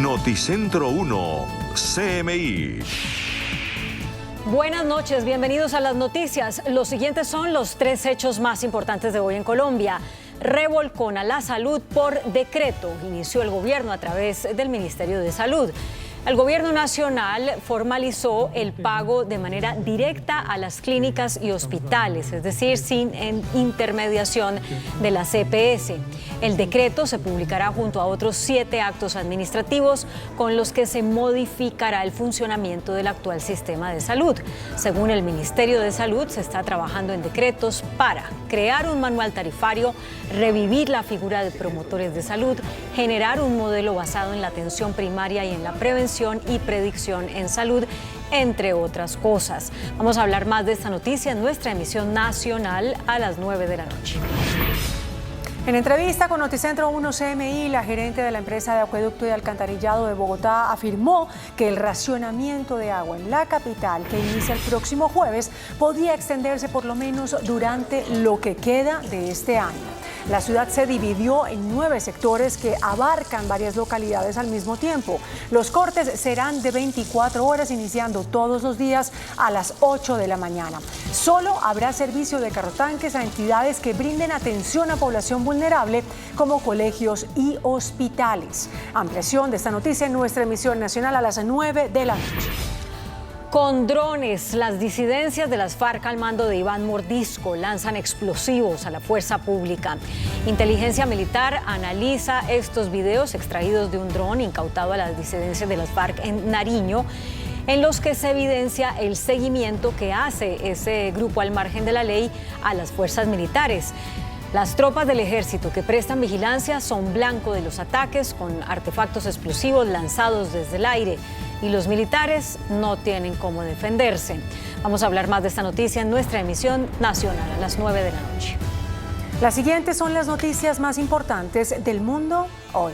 Noticentro 1, CMI. Buenas noches, bienvenidos a las noticias. Los siguientes son los 3 hechos más importantes de hoy en Colombia. Revolcón a la salud por decreto. Inició el gobierno a través del Ministerio de Salud. El gobierno nacional formalizó el pago de manera directa a las clínicas y hospitales, es decir, sin intermediación de la EPS. El decreto se publicará junto a otros 7 actos administrativos con los que se modificará el funcionamiento del actual sistema de salud. Según el Ministerio de Salud, se está trabajando en decretos para crear un manual tarifario, revivir la figura de promotores de salud, generar un modelo basado en la atención primaria y en la prevención y predicción en salud, entre otras cosas. Vamos a hablar más de esta noticia en nuestra emisión nacional a las 9 de la noche. En entrevista con Noticentro 1 CMI, la gerente de la empresa de acueducto y alcantarillado de Bogotá afirmó que el racionamiento de agua en la capital, que inicia el próximo jueves, podría extenderse por lo menos durante lo que queda de este año. La ciudad se dividió en 9 sectores que abarcan varias localidades al mismo tiempo. Los cortes serán de 24 horas, iniciando todos los días a las 8 de la mañana. Solo habrá servicio de carrotanques a entidades que brinden atención a población vulnerable, como colegios y hospitales. Ampliación de esta noticia en nuestra emisión nacional a las 9 de la noche. Con drones, las disidencias de las FARC al mando de Iván Mordisco lanzan explosivos a la fuerza pública. Inteligencia Militar analiza estos videos extraídos de un dron incautado a las disidencias de las FARC en Nariño, en los que se evidencia el seguimiento que hace ese grupo al margen de la ley a las fuerzas militares. Las tropas del ejército que prestan vigilancia son blanco de los ataques con artefactos explosivos lanzados desde el aire y los militares no tienen cómo defenderse. Vamos a hablar más de esta noticia en nuestra emisión nacional a las 9 de la noche. Las siguientes son las noticias más importantes del mundo hoy.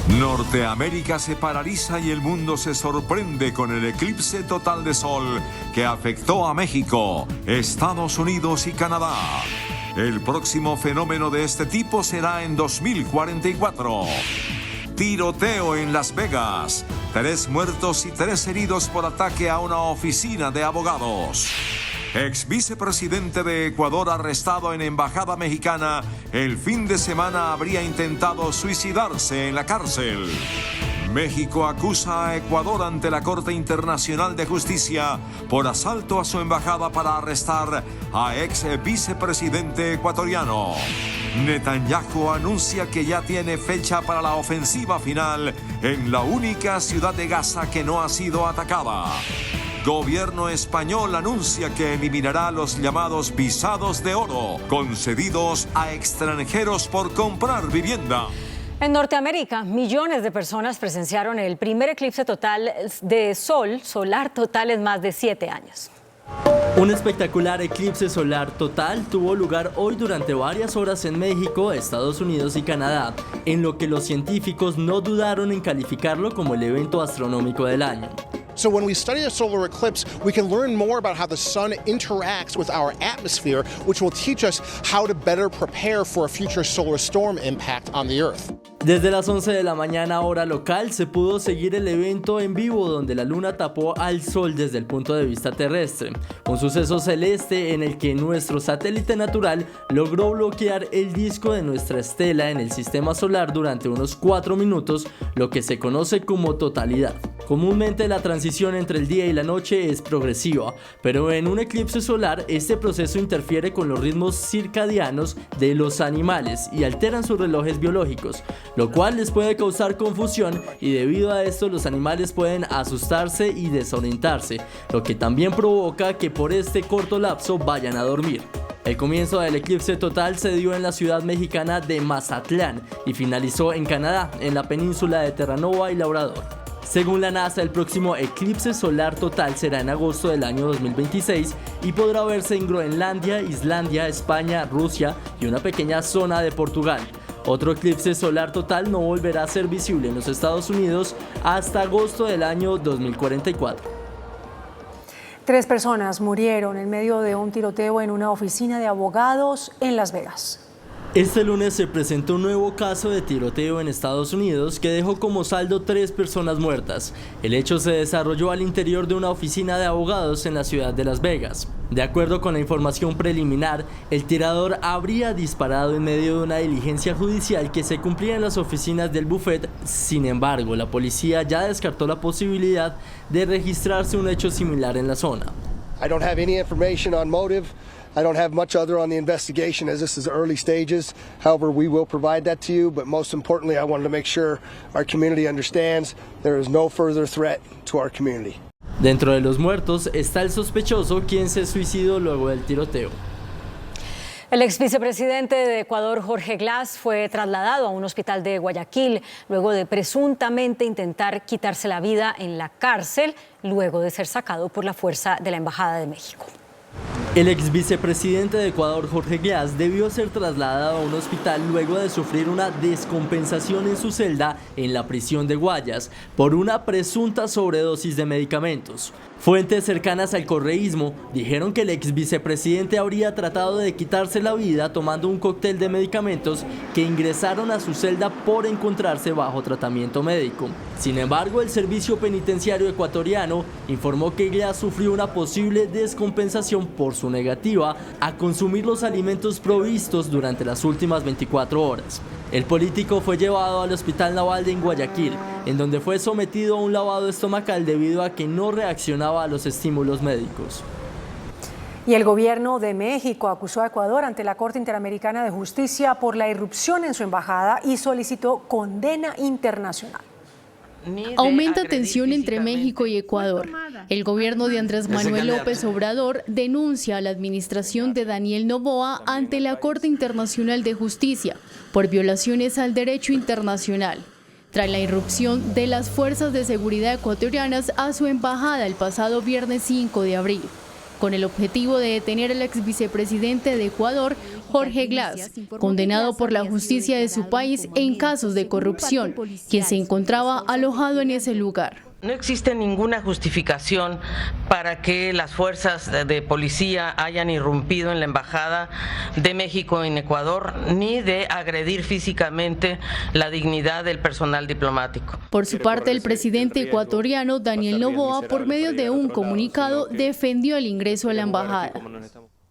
Norteamérica se paraliza y el mundo se sorprende con el eclipse total de sol que afectó a México, Estados Unidos y Canadá. El próximo fenómeno de este tipo será en 2044. Tiroteo en Las Vegas. 3 muertos y 3 heridos por ataque a una oficina de abogados. Ex vicepresidente de Ecuador arrestado en embajada mexicana el fin de semana habría intentado suicidarse en la cárcel. México acusa a Ecuador ante la Corte Internacional de Justicia por asalto a su embajada para arrestar a ex vicepresidente ecuatoriano. Netanyahu anuncia que ya tiene fecha para la ofensiva final en la única ciudad de Gaza que no ha sido atacada. Gobierno español anuncia que eliminará los llamados visados de oro concedidos a extranjeros por comprar vivienda. En Norteamérica, millones de personas presenciaron el primer eclipse total de sol solar total en más de 7 años. Un espectacular eclipse solar total tuvo lugar hoy durante varias horas en México, Estados Unidos y Canadá, en lo que los científicos no dudaron en calificarlo como el evento astronómico del año. So when we study a solar eclipse, we can learn more about how the sun interacts with our atmosphere, which will teach us how to better prepare for a future solar storm impact on the Earth. Desde las 11 de la mañana hora local se pudo seguir el evento en vivo donde la luna tapó al sol desde el punto de vista terrestre, un suceso celeste en el que nuestro satélite natural logró bloquear el disco de nuestra estela en el sistema solar durante unos 4 minutos, lo que se conoce como totalidad. Comúnmente la transición entre el día y la noche es progresiva, pero en un eclipse solar este proceso interfiere con los ritmos circadianos de los animales y alteran sus relojes biológicos, lo cual les puede causar confusión y debido a esto los animales pueden asustarse y desorientarse, lo que también provoca que por este corto lapso vayan a dormir. El comienzo del eclipse total se dio en la ciudad mexicana de Mazatlán y finalizó en Canadá, en la península de Terranova y Labrador. Según la NASA, el próximo eclipse solar total será en agosto del año 2026 y podrá verse en Groenlandia, Islandia, España, Rusia y una pequeña zona de Portugal. Otro eclipse solar total no volverá a ser visible en los Estados Unidos hasta agosto del año 2044. 3 personas murieron en medio de un tiroteo en una oficina de abogados en Las Vegas. Este lunes se presentó un nuevo caso de tiroteo en Estados Unidos que dejó como saldo 3 personas muertas. El hecho se desarrolló al interior de una oficina de abogados en la ciudad de Las Vegas. De acuerdo con la información preliminar, el tirador habría disparado en medio de una diligencia judicial que se cumplía en las oficinas del bufete. Sin embargo, la policía ya descartó la posibilidad de registrarse un hecho similar en la zona. I don't have any information on motive. I don't have much other on the investigation as this is early stages. However, we will provide that to you, but most importantly, I wanted to make sure our community understands there is no further threat to our community. Dentro de los muertos está el sospechoso, quien se suicidó luego del tiroteo. El ex vicepresidente de Ecuador, Jorge Glass, fue trasladado a un hospital de Guayaquil luego de presuntamente intentar quitarse la vida en la cárcel, luego de ser sacado por la fuerza de la Embajada de México. El ex vicepresidente de Ecuador, Jorge Glass, debió ser trasladado a un hospital luego de sufrir una descompensación en su celda en la prisión de Guayas por una presunta sobredosis de medicamentos. Fuentes cercanas al correísmo dijeron que el ex vicepresidente habría tratado de quitarse la vida tomando un cóctel de medicamentos que ingresaron a su celda por encontrarse bajo tratamiento médico. Sin embargo, el servicio penitenciario ecuatoriano informó que Glass sufrió una posible descompensación por su negativa a consumir los alimentos provistos durante las últimas 24 horas. El político fue llevado al Hospital Naval de Guayaquil, en donde fue sometido a un lavado estomacal debido a que no reaccionaba a los estímulos médicos. Y el gobierno de México acusó a Ecuador ante la Corte Interamericana de Justicia por la irrupción en su embajada y solicitó condena internacional. Aumenta tensión entre México y Ecuador. El gobierno de Andrés Manuel López Obrador denuncia a la administración de Daniel Noboa ante la Corte Internacional de Justicia por violaciones al derecho internacional, tras la irrupción de las fuerzas de seguridad ecuatorianas a su embajada el pasado viernes 5 de abril. Con el objetivo de detener al ex vicepresidente de Ecuador, Jorge Glass, condenado por la justicia de su país en casos de corrupción, quien se encontraba alojado en ese lugar. No existe ninguna justificación para que las fuerzas de policía hayan irrumpido en la Embajada de México en Ecuador, ni de agredir físicamente la dignidad del personal diplomático. Por su parte, el presidente ecuatoriano Daniel Noboa, por medio de un comunicado, defendió el ingreso a la embajada.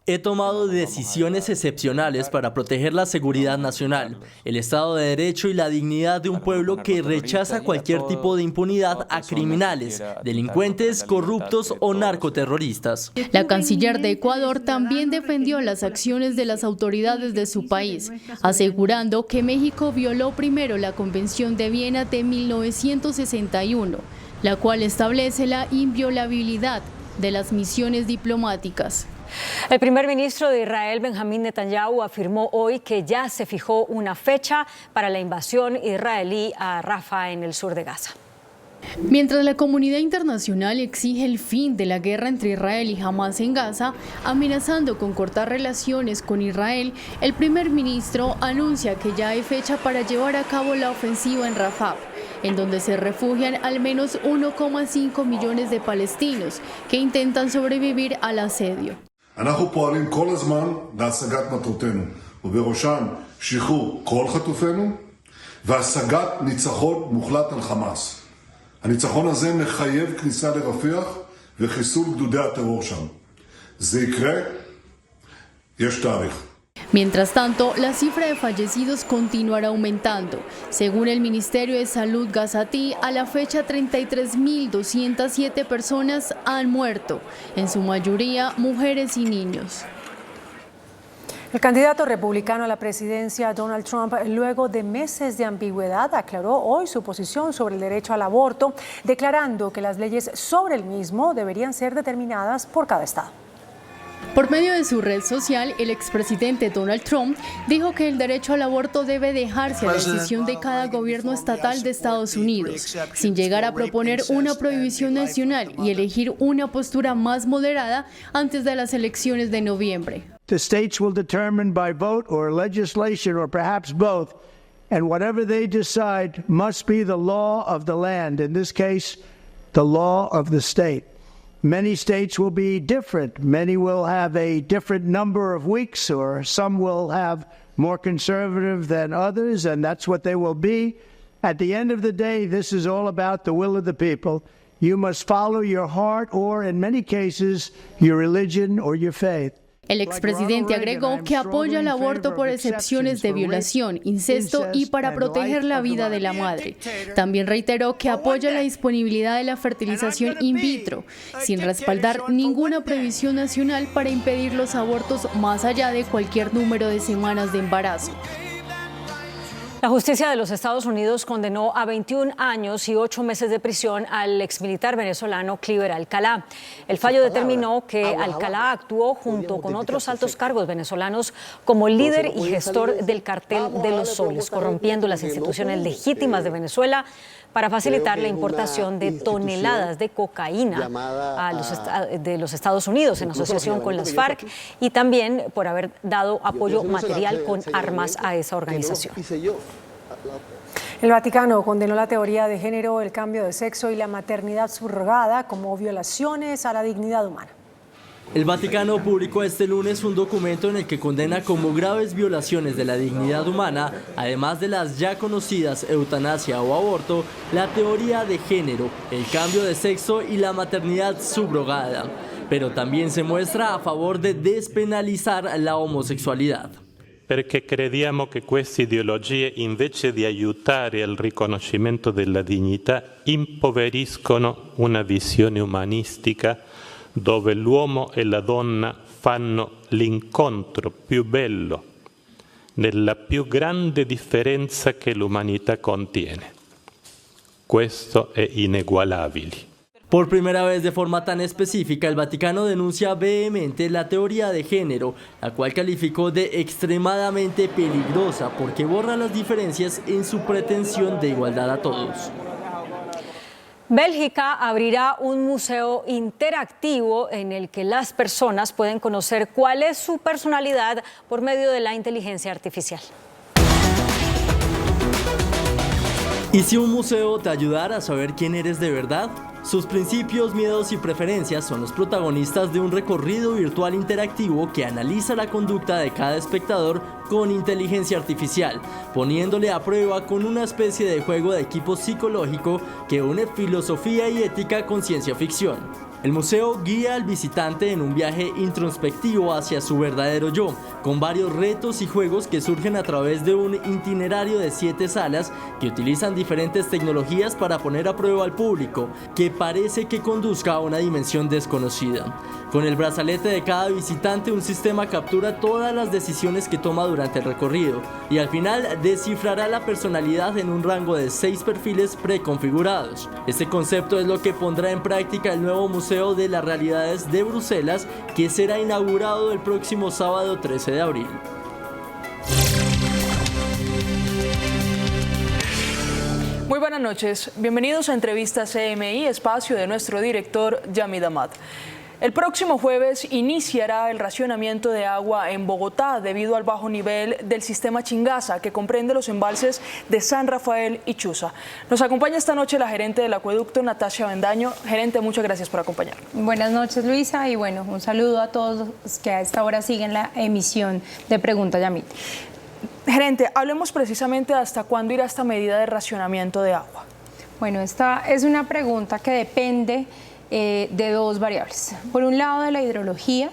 He tomado decisiones excepcionales para proteger la seguridad nacional, el Estado de Derecho y la dignidad de un pueblo que rechaza cualquier tipo de impunidad a criminales, delincuentes, corruptos o narcoterroristas. La canciller de Ecuador también defendió las acciones de las autoridades de su país, asegurando que México violó primero la Convención de Viena de 1961, la cual establece la inviolabilidad de las misiones diplomáticas. El primer ministro de Israel, Benjamín Netanyahu, afirmó hoy que ya se fijó una fecha para la invasión israelí a Rafah, en el sur de Gaza. Mientras la comunidad internacional exige el fin de la guerra entre Israel y Hamás en Gaza, amenazando con cortar relaciones con Israel, el primer ministro anuncia que ya hay fecha para llevar a cabo la ofensiva en Rafah, en donde se refugian al menos 1,5 millones de palestinos que intentan sobrevivir al asedio. אנחנו פועלים כל הזמן להשגת מטרותינו, ובראשן שחרור כל חטופינו והשגת ניצחון מוחלט על חמאס. הניצחון הזה מחייב כניסה לרפיח וחיסול גדודי הטרור שם. זה יקרה, יש תאריך. Mientras tanto, la cifra de fallecidos continuará aumentando. Según el Ministerio de Salud gazatí, a la fecha 33.207 personas han muerto, en su mayoría mujeres y niños. El candidato republicano a la presidencia, Donald Trump, luego de meses de ambigüedad, aclaró hoy su posición sobre el derecho al aborto, declarando que las leyes sobre el mismo deberían ser determinadas por cada estado. Por medio de su red social, el expresidente Donald Trump dijo que el derecho al aborto debe dejarse a la decisión de cada gobierno estatal de Estados Unidos, sin llegar a proponer una prohibición nacional y elegir una postura más moderada antes de las elecciones de noviembre. The states will determine by vote or legislation or perhaps both, and whatever they decide must be the law of the land, in this case, the law of the state. Many states will be different. Many will have a different number of weeks, or some will have more conservative than others, and that's what they will be. At the end of the day, this is all about the will of the people. You must follow your heart or, in many cases, your religion or your faith. El expresidente agregó que apoya el aborto por excepciones de violación, incesto y para proteger la vida de la madre. También reiteró que apoya la disponibilidad de la fertilización in vitro, sin respaldar ninguna previsión nacional para impedir los abortos más allá de cualquier número de semanas de embarazo. La justicia de los Estados Unidos condenó a 21 años y 8 meses de prisión al exmilitar venezolano Cliver Alcalá. El fallo determinó que Alcalá actuó junto con otros altos cargos venezolanos como líder y gestor del cartel de los soles, corrompiendo las instituciones legítimas de Venezuela para facilitar la importación de toneladas de cocaína de los Estados Unidos en asociación con las FARC y también por haber dado apoyo material con armas a esa organización. El Vaticano condenó la teoría de género, el cambio de sexo y la maternidad subrogada como violaciones a la dignidad humana. El Vaticano publicó este lunes un documento en el que condena como graves violaciones de la dignidad humana, además de las ya conocidas eutanasia o aborto, la teoría de género, el cambio de sexo y la maternidad subrogada. Pero también se muestra a favor de despenalizar la homosessualità. Perché crediamo che queste ideologie, invece di aiutare il riconoscimento della dignità, impoveriscono una visione umanistica dove l'uomo e la donna fanno l'incontro più bello nella più grande differenza che l'umanità contiene. Questo è inegualabile. Por primera vez de forma tan específica, el Vaticano denuncia vehemente la teoría de género, la cual calificó de extremadamente peligrosa porque borra las diferencias en su pretensión de igualdad a todos. Bélgica abrirá un museo interactivo en el que las personas pueden conocer cuál es su personalidad por medio de la inteligencia artificial. ¿Y si un museo te ayudara a saber quién eres de verdad? Sus principios, miedos y preferencias son los protagonistas de un recorrido virtual interactivo que analiza la conducta de cada espectador con inteligencia artificial, poniéndole a prueba con una especie de juego de equipo psicológico que une filosofía y ética con ciencia ficción. El museo guía al visitante en un viaje introspectivo hacia su verdadero yo, con varios retos y juegos que surgen a través de un itinerario de 7 salas que utilizan diferentes tecnologías para poner a prueba al público, que parece que conduzca a una dimensión desconocida. Con el brazalete de cada visitante, un sistema captura todas las decisiones que toma durante el recorrido y al final descifrará la personalidad en un rango de 6 perfiles preconfigurados. Este concepto es lo que pondrá en práctica el nuevo Museo de las Realidades de Bruselas, que será inaugurado el próximo sábado 13 de abril. Muy buenas noches, bienvenidos a Entrevista CMI, espacio de nuestro director Yamid Ahmad. El próximo jueves iniciará el racionamiento de agua en Bogotá debido al bajo nivel del sistema Chingaza, que comprende los embalses de San Rafael y Chuza. Nos acompaña esta noche la gerente del acueducto, Natasha Bendaño. Gerente, muchas gracias por acompañarnos. Buenas noches, Luisa, y bueno, un saludo a todos los que a esta hora siguen la emisión de Pregunta Yamid. Gerente, hablemos precisamente de hasta cuándo irá esta medida de racionamiento de agua. Bueno, esta es una pregunta que depende de dos variables. Por un lado, de la hidrología,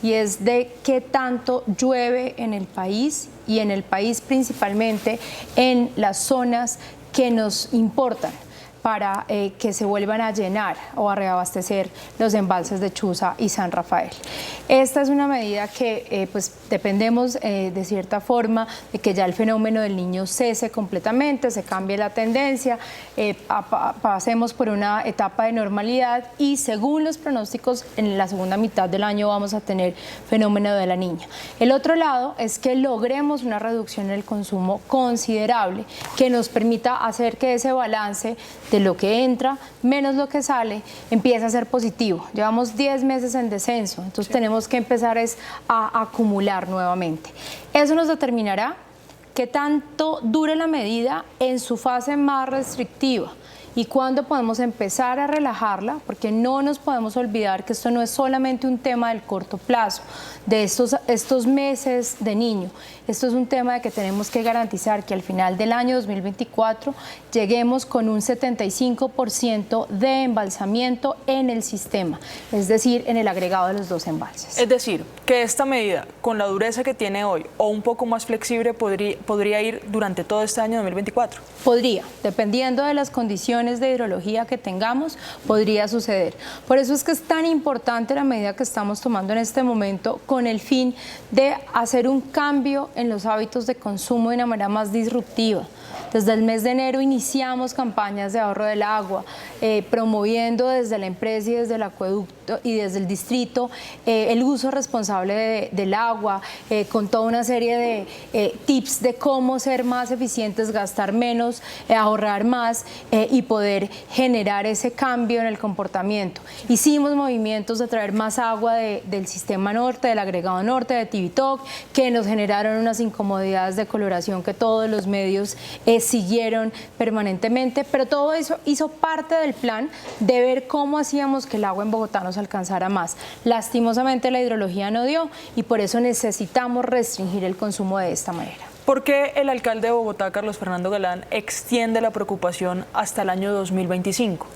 y es de qué tanto llueve en el país, y en el país principalmente en las zonas que nos importan para que se vuelvan a llenar o a reabastecer los embalses de Chuza y San Rafael. Esta es una medida que pues dependemos de cierta forma de que ya el fenómeno del Niño cese completamente, se cambie la tendencia, pasemos por una etapa de normalidad y según los pronósticos en la segunda mitad del año vamos a tener fenómeno de la Niña. El otro lado es que logremos una reducción en el consumo considerable que nos permita hacer que ese balance de lo que entra menos lo que sale empieza a ser positivo. Llevamos 10 meses en descenso, entonces tenemos que empezar a acumular nuevamente. Eso nos determinará qué tanto dure la medida en su fase más restrictiva y cuándo podemos empezar a relajarla, porque no nos podemos olvidar que esto no es solamente un tema del corto plazo, de estos meses de niño. Esto es un tema de que tenemos que garantizar que al final del año 2024 lleguemos con un 75% de embalsamiento en el sistema, es decir, en el agregado de los 2 embalses. Es decir, que esta medida, con la dureza que tiene hoy o un poco más flexible, podría ir durante todo este año 2024. Podría, dependiendo de las condiciones de hidrología que tengamos, podría suceder. Por eso es que es tan importante la medida que estamos tomando en este momento, con el fin de hacer un cambio en los hábitos de consumo de una manera más disruptiva. Desde el mes de enero iniciamos campañas de ahorro del agua, promoviendo desde la empresa y desde el acueducto y desde el distrito el uso responsable del agua, con toda una serie de tips de cómo ser más eficientes, gastar menos, ahorrar más y poder generar ese cambio en el comportamiento. Hicimos movimientos de traer más agua del sistema norte, del agregado norte, de Tibitoc, que nos generaron unas incomodidades de coloración que todos los medios siguieron permanentemente, pero todo eso hizo parte del plan de ver cómo hacíamos que el agua en Bogotá nos alcanzara más. Lastimosamente la hidrología no dio y por eso necesitamos restringir el consumo de esta manera. ¿Por qué el alcalde de Bogotá, Carlos Fernando Galán, extiende la preocupación hasta el año 2025?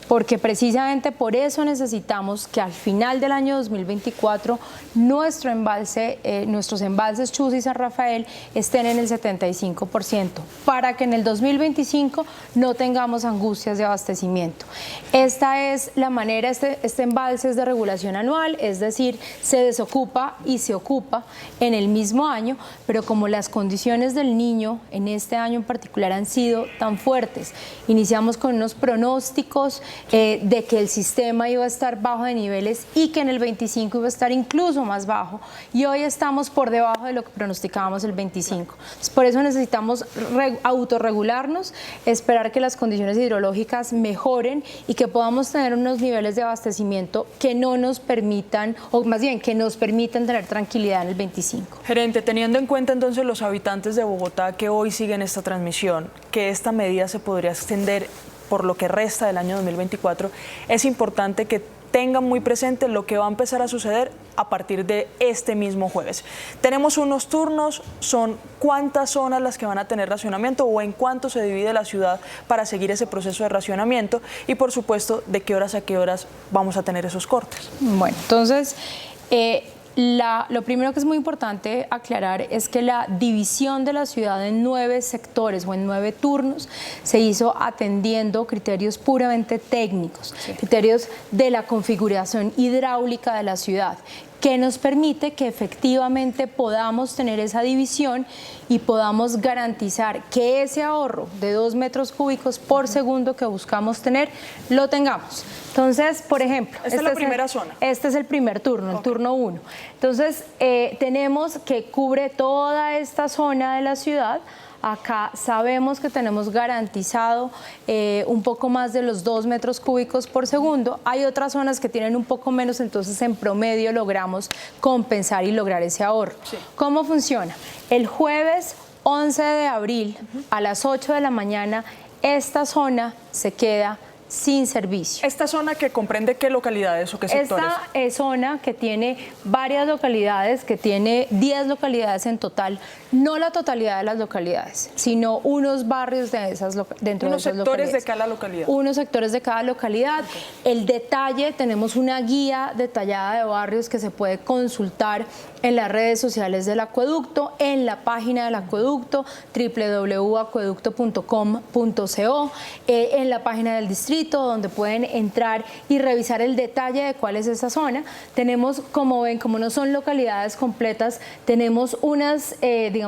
Porque precisamente por eso necesitamos que al final del año 2024 nuestros embalses Chusí y San Rafael estén en el 75%, para que en el 2025 no tengamos angustias de abastecimiento. Esta es la manera, este embalse es de regulación anual, es decir, se desocupa y se ocupa en el mismo año, pero como las condiciones del niño en este año en particular han sido tan fuertes, iniciamos con unos pronósticos de que el sistema iba a estar bajo de niveles y que en el 25 iba a estar incluso más bajo, y hoy estamos por debajo de lo que pronosticábamos el 25. Entonces, por eso necesitamos autorregularnos, esperar que las condiciones hidrológicas mejoren y que podamos tener unos niveles de abastecimiento que no nos permitan, o más bien que nos permitan tener tranquilidad en el 25. Gerente, teniendo en cuenta entonces los habitantes de Bogotá que hoy siguen esta transmisión, que esta medida se podría extender por lo que resta del año 2024, es importante que tengan muy presente lo que va a empezar a suceder a partir de este mismo jueves. Tenemos unos turnos, son cuántas zonas las que van a tener racionamiento o en cuánto se divide la ciudad para seguir ese proceso de racionamiento y por supuesto de qué horas a qué horas vamos a tener esos cortes. Bueno, entonces lo primero que es muy importante aclarar es que la división de la ciudad en 9 sectores o en 9 turnos se hizo atendiendo criterios puramente técnicos, criterios de la configuración hidráulica de la ciudad, que nos permite que efectivamente podamos tener esa división y podamos garantizar que ese ahorro de 2 metros cúbicos por segundo que buscamos tener, lo tengamos. Entonces, por ejemplo, esta es la primera zona. Este es el primer turno, el turno 1. Entonces, tenemos que cubre toda esta zona de la ciudad. Acá sabemos que tenemos garantizado un poco más de los 2 metros cúbicos por segundo. Hay otras zonas que tienen un poco menos, entonces en promedio logramos compensar y lograr ese ahorro. Sí. ¿Cómo funciona? El jueves 11 de abril a las 8 de la mañana, esta zona se queda sin servicio. ¿Esta zona que comprende qué localidades o qué sectores? Esta es zona que tiene varias localidades, que tiene 10 localidades en total, no la totalidad de las localidades, sino unos barrios de esas dentro de esas localidades. Unos sectores de cada localidad. Unos sectores de cada localidad. Okay. El detalle, tenemos una guía detallada de barrios que se puede consultar en las redes sociales del acueducto, en la página del acueducto, www.acueducto.com.co, en la página del distrito, donde pueden entrar y revisar el detalle de cuál es esa zona. Tenemos, como ven, como no son localidades completas, tenemos unas,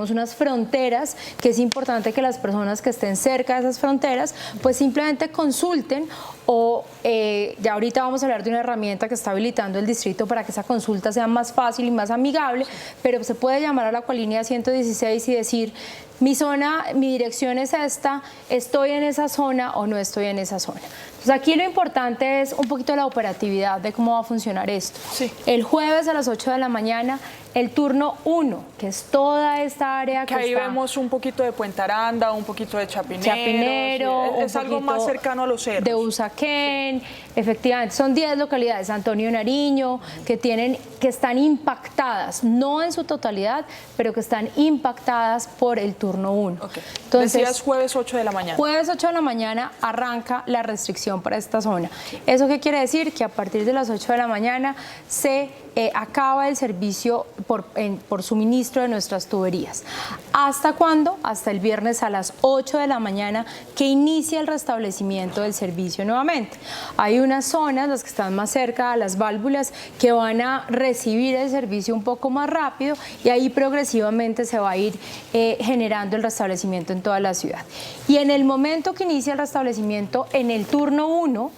unas fronteras, que es importante que las personas que estén cerca de esas fronteras, pues simplemente consulten o ya ahorita vamos a hablar de una herramienta que está habilitando el distrito para que esa consulta sea más fácil y más amigable, pero se puede llamar a la Acualínea 116 y decir, mi zona, mi dirección es esta, estoy en esa zona o no estoy en esa zona. Entonces aquí lo importante es un poquito la operatividad de cómo va a funcionar esto. Sí. El jueves a las 8 de la mañana El turno 1, que es toda esta área que ahí vemos un poquito de Puente Aranda, un poquito de Chapinero, sí, es algo más cercano a los cerros. De Usaquén, efectivamente, son 10 localidades, Antonio Nariño, que están impactadas, no en su totalidad, pero que están impactadas por el turno 1. Okay. Entonces, decías jueves 8 de la mañana. Jueves 8 de la mañana arranca la restricción para esta zona. ¿Eso qué quiere decir? Que a partir de las 8 de la mañana se acaba el servicio por suministro de nuestras tuberías. ¿Hasta cuándo? Hasta el viernes a las 8 de la mañana, que inicia el restablecimiento del servicio nuevamente. Hay unas zonas, las que están más cerca a las válvulas, que van a recibir el servicio un poco más rápido y ahí progresivamente se va a ir generando el restablecimiento en toda la ciudad. Y en el momento que inicia el restablecimiento en el turno 1,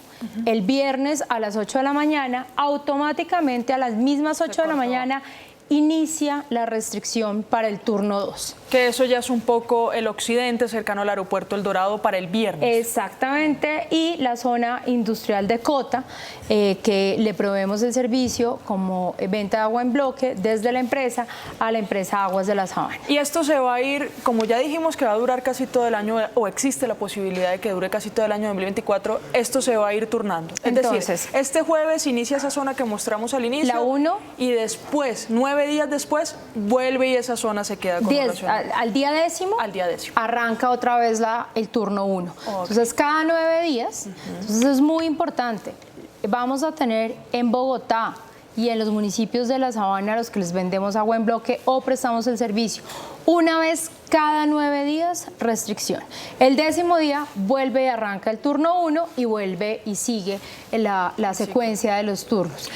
el viernes a las 8 de la mañana, automáticamente a las mismas 8 de la mañana inicia la restricción para el turno 2. Que eso ya es un poco el occidente, cercano al aeropuerto El Dorado, para el viernes. Exactamente, y la zona industrial de Cota, que le proveemos el servicio como venta de agua en bloque desde la empresa a la empresa Aguas de la Sabana. Y esto se va a ir, como ya dijimos que va a durar casi todo el año, o existe la posibilidad de que dure casi todo el año 2024, esto se va a ir turnando. Entonces, decir, este jueves inicia esa zona que mostramos al inicio. La 1. Y después, 9 días después, vuelve y esa zona se queda con al día décimo, arranca otra vez el turno 1. Okay. Entonces, cada 9 días, entonces es muy importante. Vamos a tener en Bogotá y en los municipios de la Sabana a los que les vendemos agua en bloque o prestamos el servicio, una vez cada 9 días, restricción. El 10º día vuelve y arranca el turno 1 y vuelve y sigue la secuencia de los turnos.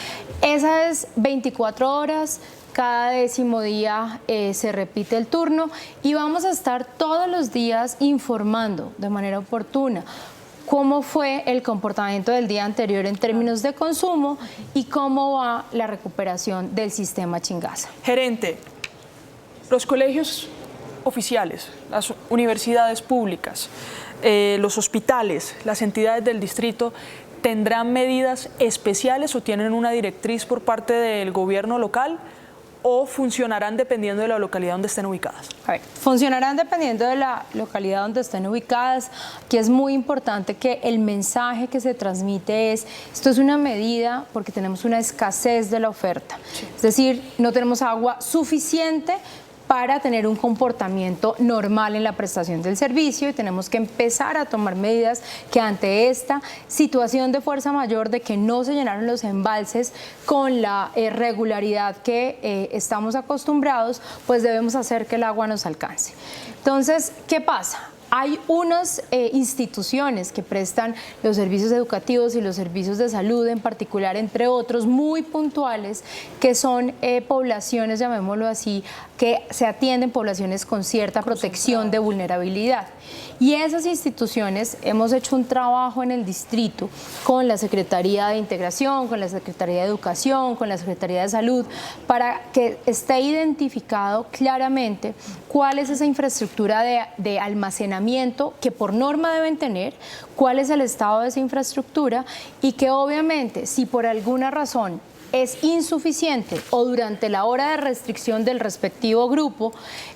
Esa es 24 horas. Cada 10º día se repite el turno y vamos a estar todos los días informando de manera oportuna cómo fue el comportamiento del día anterior en términos de consumo y cómo va la recuperación del sistema Chingaza. Gerente, los colegios oficiales, las universidades públicas, los hospitales, las entidades del distrito, ¿tendrán medidas especiales o tienen una directriz por parte del gobierno local? ¿O funcionarán dependiendo de la localidad donde estén ubicadas? A ver, funcionarán dependiendo de la localidad donde estén ubicadas. Aquí es muy importante que el mensaje que se transmite esto es una medida porque tenemos una escasez de la oferta. Sí. Es decir, no tenemos agua suficiente para tener un comportamiento normal en la prestación del servicio y tenemos que empezar a tomar medidas que ante esta situación de fuerza mayor de que no se llenaron los embalses con la regularidad que estamos acostumbrados, pues debemos hacer que el agua nos alcance. Entonces, ¿qué pasa? Hay unas instituciones que prestan los servicios educativos y los servicios de salud en particular, entre otros, muy puntuales, que son poblaciones, llamémoslo así, que se atienden poblaciones con cierta protección de vulnerabilidad. Y esas instituciones hemos hecho un trabajo en el distrito con la Secretaría de Integración, con la Secretaría de Educación, con la Secretaría de Salud, para que esté identificado claramente cuál es esa infraestructura de almacenamiento que por norma deben tener, cuál es el estado de esa infraestructura y que obviamente si por alguna razón es insuficiente o durante la hora de restricción del respectivo grupo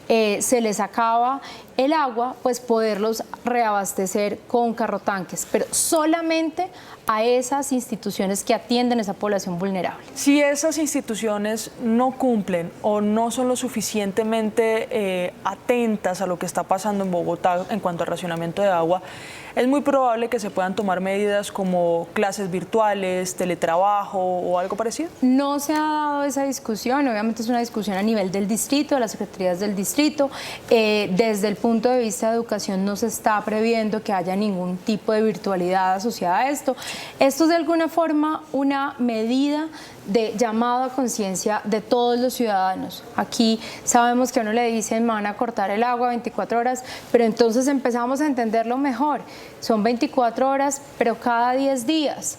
se les acaba el agua, pues poderlos reabastecer con carrotanques, pero solamente a esas instituciones que atienden a esa población vulnerable. Si esas instituciones no cumplen o no son lo suficientemente atentas a lo que está pasando en Bogotá en cuanto al racionamiento de agua, es muy probable que se puedan tomar medidas como clases virtuales, teletrabajo o algo parecido. No se ha dado esa discusión, obviamente es una discusión a nivel del distrito, de las secretarías del distrito. Desde el punto de vista de educación no se está previendo que haya ningún tipo de virtualidad asociada a esto. Esto es de alguna forma una medida de llamado a conciencia de todos los ciudadanos. Aquí sabemos que a uno le dicen van a cortar el agua 24 horas, pero entonces empezamos a entenderlo mejor. Son 24 horas, pero cada 10 días.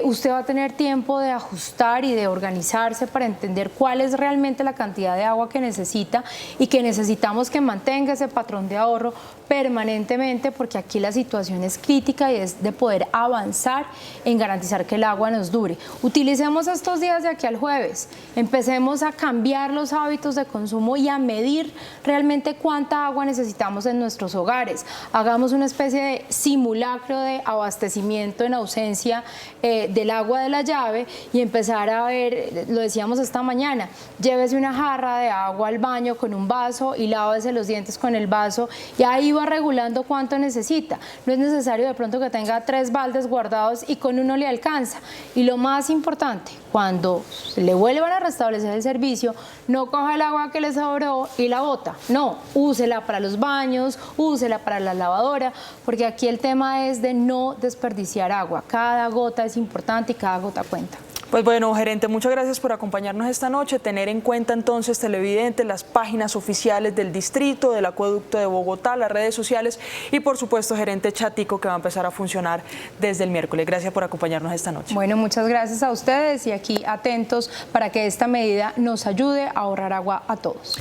Usted va a tener tiempo de ajustar y de organizarse para entender cuál es realmente la cantidad de agua que necesita y que necesitamos que mantenga ese patrón de ahorro permanentemente, porque aquí la situación es crítica y es de poder avanzar en garantizar que el agua nos dure. Utilicemos estos días de aquí al jueves. Empecemos a cambiar los hábitos de consumo y a medir realmente cuánta agua necesitamos en nuestros hogares. Hagamos una especie de simulacro de abastecimiento en ausencia del agua de la llave y empezar a ver, lo decíamos esta mañana, llévese una jarra de agua al baño con un vaso y lávese los dientes con el vaso y ahí va regulando cuánto necesita. No es necesario de pronto que tenga 3 baldes guardados y con uno le alcanza. Y lo más importante, cuando le vuelvan a restablecer el servicio, no coja el agua que le sobró y la bota. No, úsela para los baños, úsela para la lavadora, porque aquí el tema es de no desperdiciar agua. Cada gota es importante y cada gota cuenta. Pues bueno, gerente, muchas gracias por acompañarnos esta noche. Tener en cuenta entonces, televidentes, las páginas oficiales del distrito, del acueducto de Bogotá, las redes sociales y por supuesto, gerente Chatico, que va a empezar a funcionar desde el miércoles. Gracias por acompañarnos esta noche. Bueno, muchas gracias a ustedes y aquí atentos para que esta medida nos ayude a ahorrar agua a todos.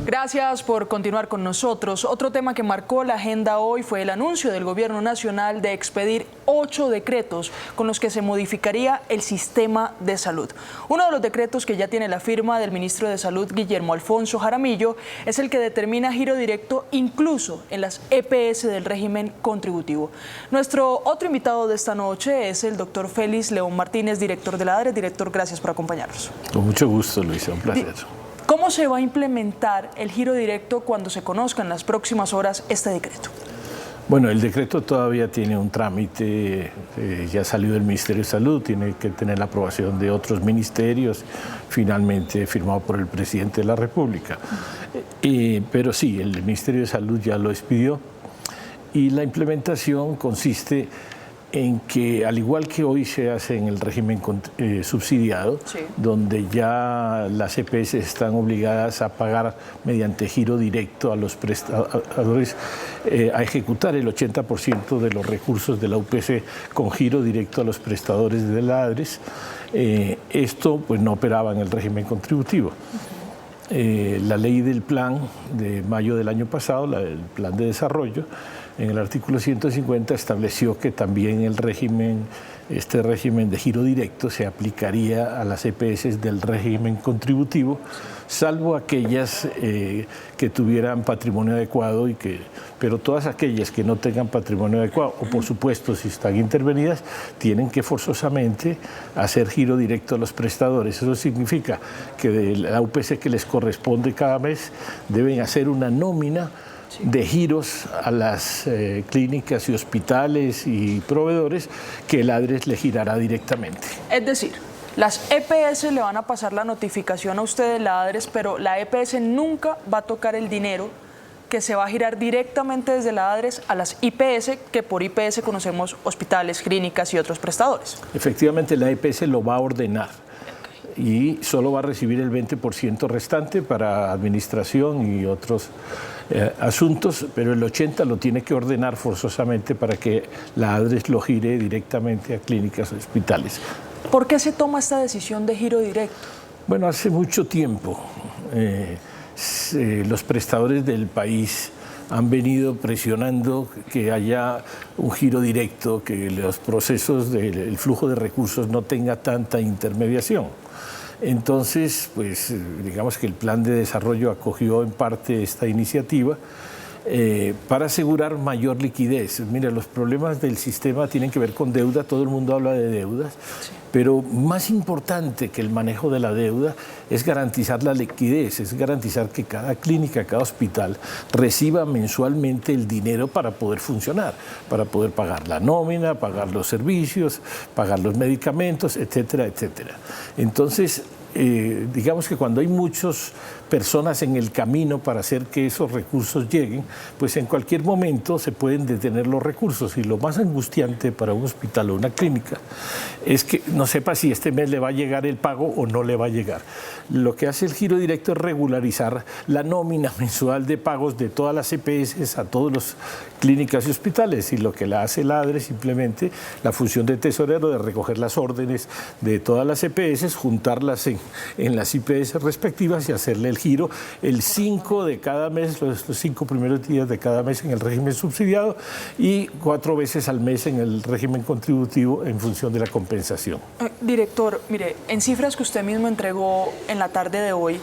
Gracias por continuar con nosotros. Otro tema que marcó la agenda hoy fue el anuncio del Gobierno Nacional de expedir 8 decretos con los que se modificaría el sistema de salud. Uno de los decretos que ya tiene la firma del ministro de Salud, Guillermo Alfonso Jaramillo, es el que determina giro directo incluso en las EPS del régimen contributivo. Nuestro otro invitado de esta noche es el doctor Félix León Martínez, director de la ADRES. Director, gracias por acompañarnos. Con mucho gusto, Luisa, un placer. ¿Cómo se va a implementar el giro directo cuando se conozca en las próximas horas este decreto? Bueno, el decreto todavía tiene un trámite, ya salió del Ministerio de Salud, tiene que tener la aprobación de otros ministerios, finalmente firmado por el presidente de la República. Pero sí, el Ministerio de Salud ya lo expidió y la implementación consiste en que, al igual que hoy se hace en el régimen subsidiado, sí, donde ya las EPS están obligadas a pagar mediante giro directo a los prestadores, a ejecutar el 80% de los recursos de la UPC con giro directo a los prestadores de la ADRES, esto pues no operaba en el régimen contributivo. La ley del plan de mayo del año pasado, el plan de desarrollo, en el artículo 150 estableció que también este régimen de giro directo se aplicaría a las EPS del régimen contributivo, salvo aquellas que tuvieran patrimonio adecuado, pero todas aquellas que no tengan patrimonio adecuado, o por supuesto si están intervenidas, tienen que forzosamente hacer giro directo a los prestadores. Eso significa que de la UPC que les corresponde cada mes deben hacer una nómina de giros a las clínicas y hospitales y proveedores que el ADRES le girará directamente. Es decir, las EPS le van a pasar la notificación a usted de la ADRES, pero la EPS nunca va a tocar el dinero que se va a girar directamente desde la ADRES a las IPS, que por IPS conocemos hospitales, clínicas y otros prestadores. Efectivamente, la EPS lo va a ordenar y solo va a recibir el 20% restante para administración y otros asuntos, pero el 80% lo tiene que ordenar forzosamente para que la ADRES lo gire directamente a clínicas y hospitales. ¿Por qué se toma esta decisión de giro directo? Bueno, hace mucho tiempo los prestadores del país han venido presionando que haya un giro directo, que los procesos del flujo de recursos no tenga tanta intermediación. Entonces, pues digamos que el plan de desarrollo acogió en parte esta iniciativa para asegurar mayor liquidez. Mira, los problemas del sistema tienen que ver con deuda, todo el mundo habla de deudas, sí, pero más importante que el manejo de la deuda es garantizar la liquidez, es garantizar que cada clínica, cada hospital reciba mensualmente el dinero para poder funcionar, para poder pagar la nómina, pagar los servicios, pagar los medicamentos, etcétera, etcétera. Entonces, digamos que cuando hay muchas personas en el camino para hacer que esos recursos lleguen, pues en cualquier momento se pueden detener los recursos. Y lo más angustiante para un hospital o una clínica es que no sepa si este mes le va a llegar el pago o no le va a llegar. Lo que hace el giro directo es regularizar la nómina mensual de pagos de todas las EPS a todas las clínicas y hospitales, y lo que la hace la ADRES simplemente la función de tesorero de recoger las órdenes de todas las EPS, juntarlas en en las IPS respectivas y hacerle el giro el 5 de cada mes, los 5 primeros días de cada mes en el régimen subsidiado y 4 veces al mes en el régimen contributivo en función de la compensación. Director, mire, en cifras que usted mismo entregó en la tarde de hoy,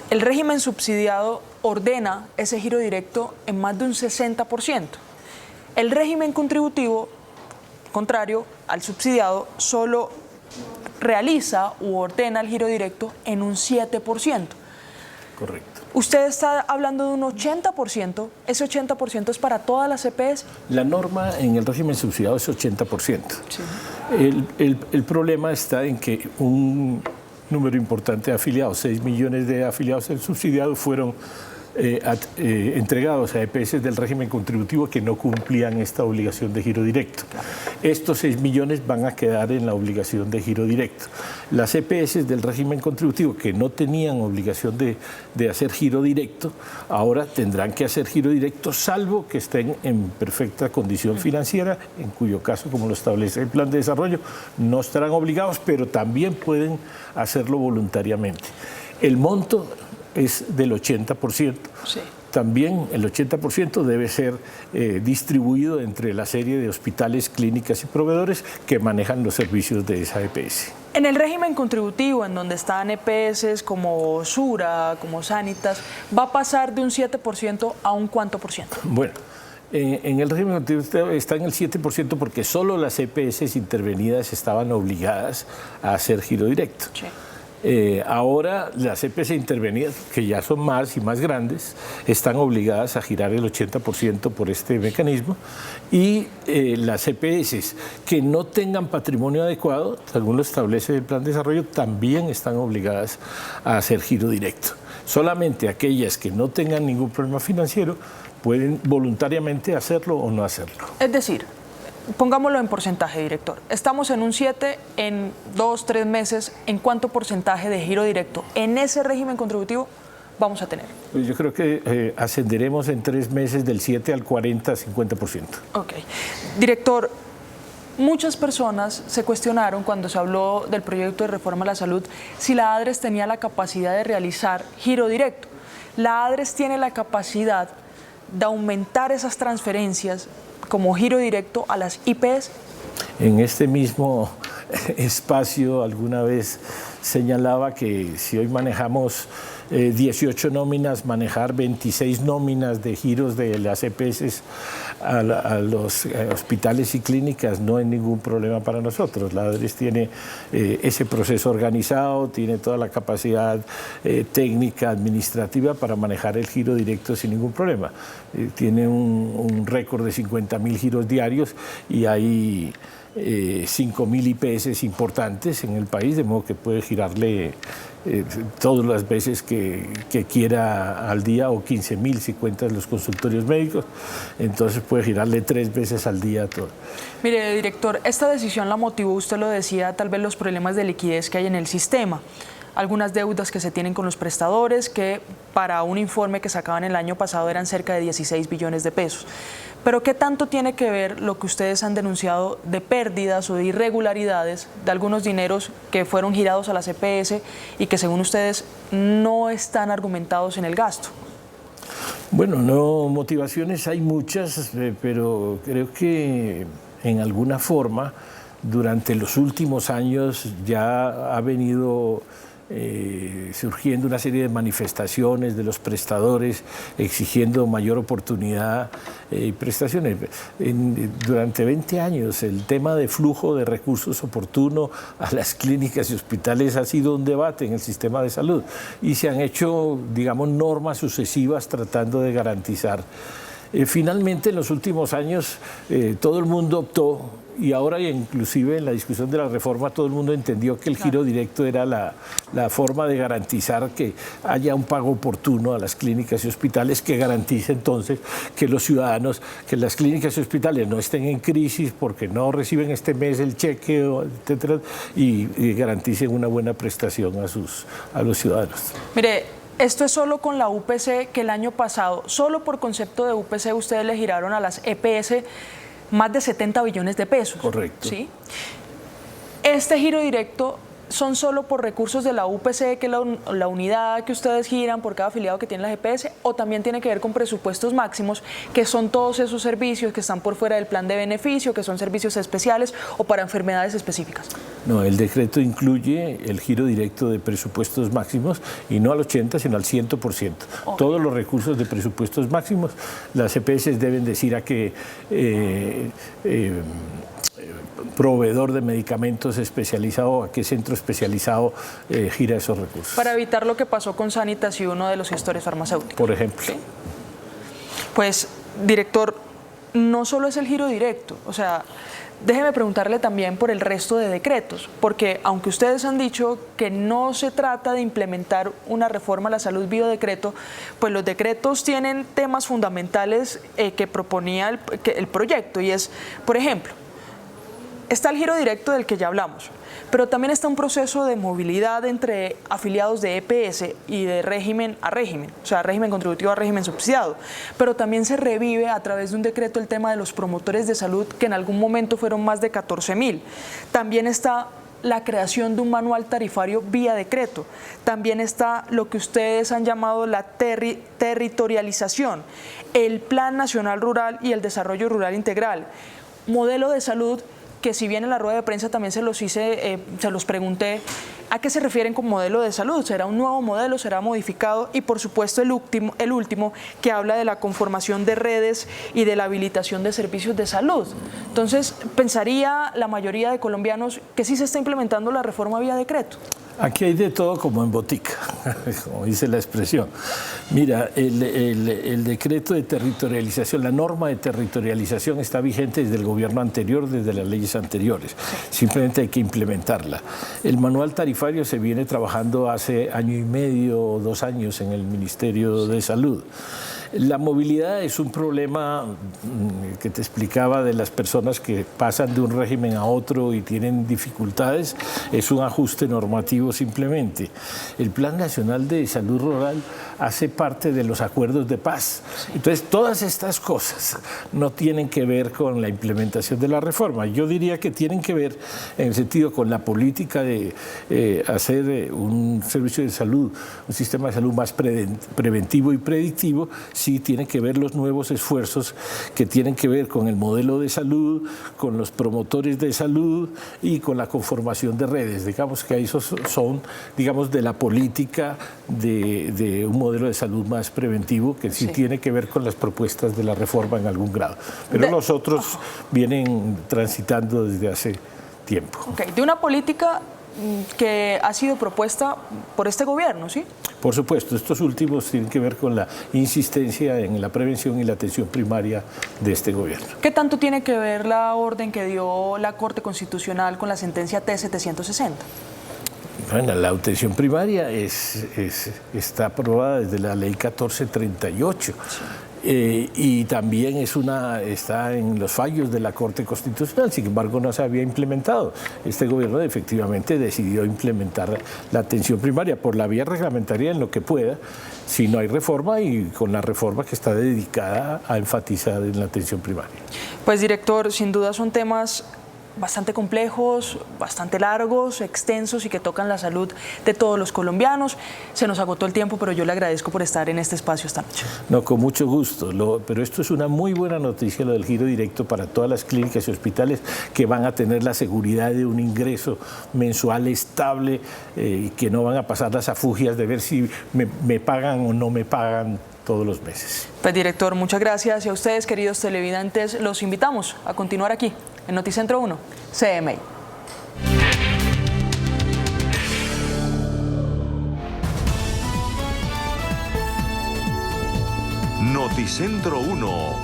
el régimen subsidiado ordena ese giro directo en más de un 60%. El régimen contributivo, contrario al subsidiado, solo realiza u ordena el giro directo en un 7%. Correcto. Usted está hablando de un 80%, ¿ese 80% es para todas las EPS? La norma en el régimen subsidiado es 80%. Sí. El problema está en que un número importante de afiliados, 6 millones de afiliados del subsidiado fueron entregados a EPS del régimen contributivo que no cumplían esta obligación de giro directo. Estos 6 millones van a quedar en la obligación de giro directo. Las EPS del régimen contributivo que no tenían obligación de hacer giro directo, ahora tendrán que hacer giro directo salvo que estén en perfecta condición financiera, en cuyo caso, como lo establece el plan de desarrollo, no estarán obligados, pero también pueden hacerlo voluntariamente. El monto es del 80%. Sí. También el 80% debe ser distribuido entre la serie de hospitales, clínicas y proveedores que manejan los servicios de esa EPS. En el régimen contributivo, en donde están EPS como Sura, como Sanitas, ¿va a pasar de un 7% a un cuánto por ciento? Bueno, en el régimen contributivo está en el 7% porque solo las EPS intervenidas estaban obligadas a hacer giro directo. Sí. Ahora las EPS intervenidas, que ya son más y más grandes, están obligadas a girar el 80% por este mecanismo y las EPS que no tengan patrimonio adecuado, según lo establece el plan de desarrollo, también están obligadas a hacer giro directo. Solamente aquellas que no tengan ningún problema financiero pueden voluntariamente hacerlo o no hacerlo. Es decir, pongámoslo en porcentaje, director. Estamos en un 7, en 2, 3 meses, ¿en cuánto porcentaje de giro directo en ese régimen contributivo vamos a tener? Pues yo creo que ascenderemos en 3 meses del 7 al 40, 50%. Ok. Director, muchas personas se cuestionaron cuando se habló del proyecto de reforma a la salud si la ADRES tenía la capacidad de realizar giro directo. La ADRES tiene la capacidad de aumentar esas transferencias como giro directo a las IPS. En este mismo espacio alguna vez señalaba que si hoy manejamos 18 nóminas, manejar 26 nóminas de giros de las EPS a los hospitales y clínicas no hay ningún problema para nosotros. La ADRES tiene ese proceso organizado, tiene toda la capacidad técnica, administrativa para manejar el giro directo sin ningún problema. Tiene un récord de 50.000 giros diarios y hay 5.000 IPS importantes en el país, de modo que puede girarle todas las veces que quiera al día, o 15.000 si cuentas los consultorios médicos, entonces puede girarle 3 veces al día todo. Mire, director, esta decisión la motivó, usted lo decía, tal vez los problemas de liquidez que hay en el sistema, algunas deudas que se tienen con los prestadores, que para un informe que sacaban el año pasado eran cerca de 16 billones de pesos. Pero ¿qué tanto tiene que ver lo que ustedes han denunciado de pérdidas o de irregularidades de algunos dineros que fueron girados a las EPS y que según ustedes no están argumentados en el gasto? Bueno, no, motivaciones hay muchas, pero creo que en alguna forma durante los últimos años ya ha venido surgiendo una serie de manifestaciones de los prestadores exigiendo mayor oportunidad y prestaciones. Durante 20 años el tema de flujo de recursos oportuno a las clínicas y hospitales ha sido un debate en el sistema de salud y se han hecho, digamos, normas sucesivas tratando de garantizar. Finalmente, en los últimos años, todo el mundo optó, y ahora inclusive en la discusión de la reforma todo el mundo entendió que el giro directo era la forma de garantizar que haya un pago oportuno a las clínicas y hospitales que garantice entonces que los ciudadanos, que las clínicas y hospitales no estén en crisis porque no reciben este mes el cheque, etcétera, y garanticen una buena prestación a los ciudadanos. Mire, esto es solo con la UPC, que el año pasado, solo por concepto de UPC, ustedes le giraron a las EPS más de 70 billones de pesos. Correcto. ¿Sí? Este giro directo son solo por recursos de la UPC, que es la unidad que ustedes giran por cada afiliado que tiene la GPS, o también tiene que ver con presupuestos máximos, que son todos esos servicios que están por fuera del plan de beneficio, que son servicios especiales o para enfermedades específicas? No, el decreto incluye el giro directo de presupuestos máximos y no al 80, sino al 100%. Okay. Todos los recursos de presupuestos máximos, las EPS deben decir a qué proveedor de medicamentos especializado, a qué centro especializado gira esos recursos. Para evitar lo que pasó con Sanitas y uno de los gestores farmacéuticos. Por ejemplo. ¿Sí? Pues, director, no solo es el giro directo, o sea, déjeme preguntarle también por el resto de decretos, porque aunque ustedes han dicho que no se trata de implementar una reforma a la salud vía decreto, pues los decretos tienen temas fundamentales que proponía el proyecto, y es, por ejemplo, está el giro directo del que ya hablamos, pero también está un proceso de movilidad entre afiliados de EPS y de régimen a régimen, o sea, régimen contributivo a régimen subsidiado, pero también se revive a través de un decreto el tema de los promotores de salud, que en algún momento fueron más de 14,000. También está la creación de un manual tarifario vía decreto. También está lo que ustedes han llamado la territorialización, el Plan Nacional Rural y el Desarrollo Rural Integral, modelo de salud, que si bien en la rueda de prensa también se los pregunté, ¿a qué se refieren con modelo de salud? ¿Será un nuevo modelo? ¿Será modificado? Y por supuesto el último, que habla de la conformación de redes y de la habilitación de servicios de salud. Entonces, pensaría la mayoría de colombianos que sí se está implementando la reforma vía decreto. Aquí hay de todo como en botica, como dice la expresión. Mira, el decreto de territorialización, la norma de territorialización está vigente desde el gobierno anterior, desde las leyes anteriores. Simplemente hay que implementarla. El manual tarifario se viene trabajando hace año y medio o 2 años en el Ministerio de Salud. La movilidad es un problema que te explicaba de las personas que pasan de un régimen a otro y tienen dificultades. Es un ajuste normativo simplemente. El Plan Nacional de Salud Rural hace parte de los acuerdos de paz. Entonces, todas estas cosas no tienen que ver con la implementación de la reforma. Yo diría que tienen que ver en el sentido con la política de hacer un servicio de salud, un sistema de salud más preventivo y predictivo. Sí tienen que ver los nuevos esfuerzos que tienen que ver con el modelo de salud, con los promotores de salud y con la conformación de redes. Digamos que esos son, digamos, de la política de un modelo de salud más preventivo que sí tiene que ver con las propuestas de la reforma en algún grado. Pero los otros vienen transitando desde hace tiempo. Okay. De una política que ha sido propuesta por este gobierno, ¿sí? Por supuesto, estos últimos tienen que ver con la insistencia en la prevención y la atención primaria de este gobierno. ¿Qué tanto tiene que ver la orden que dio la Corte Constitucional con la sentencia T-760? Bueno, la atención primaria está aprobada desde la ley 1438. Sí. Y también está en los fallos de la Corte Constitucional, sin embargo no se había implementado. Este gobierno efectivamente decidió implementar la atención primaria por la vía reglamentaria en lo que pueda, si no hay reforma, y con la reforma que está dedicada a enfatizar en la atención primaria. Pues director, sin duda son temas bastante complejos, bastante largos, extensos y que tocan la salud de todos los colombianos. Se nos agotó el tiempo, pero yo le agradezco por estar en este espacio esta noche. No, con mucho gusto, pero esto es una muy buena noticia, lo del giro directo para todas las clínicas y hospitales que van a tener la seguridad de un ingreso mensual estable, que no van a pasar las afugias de ver si me pagan o no me pagan todos los meses. Pues director, muchas gracias, y a ustedes, queridos televidentes, los invitamos a continuar aquí en Noticentro 1, CMI. Noticentro 1,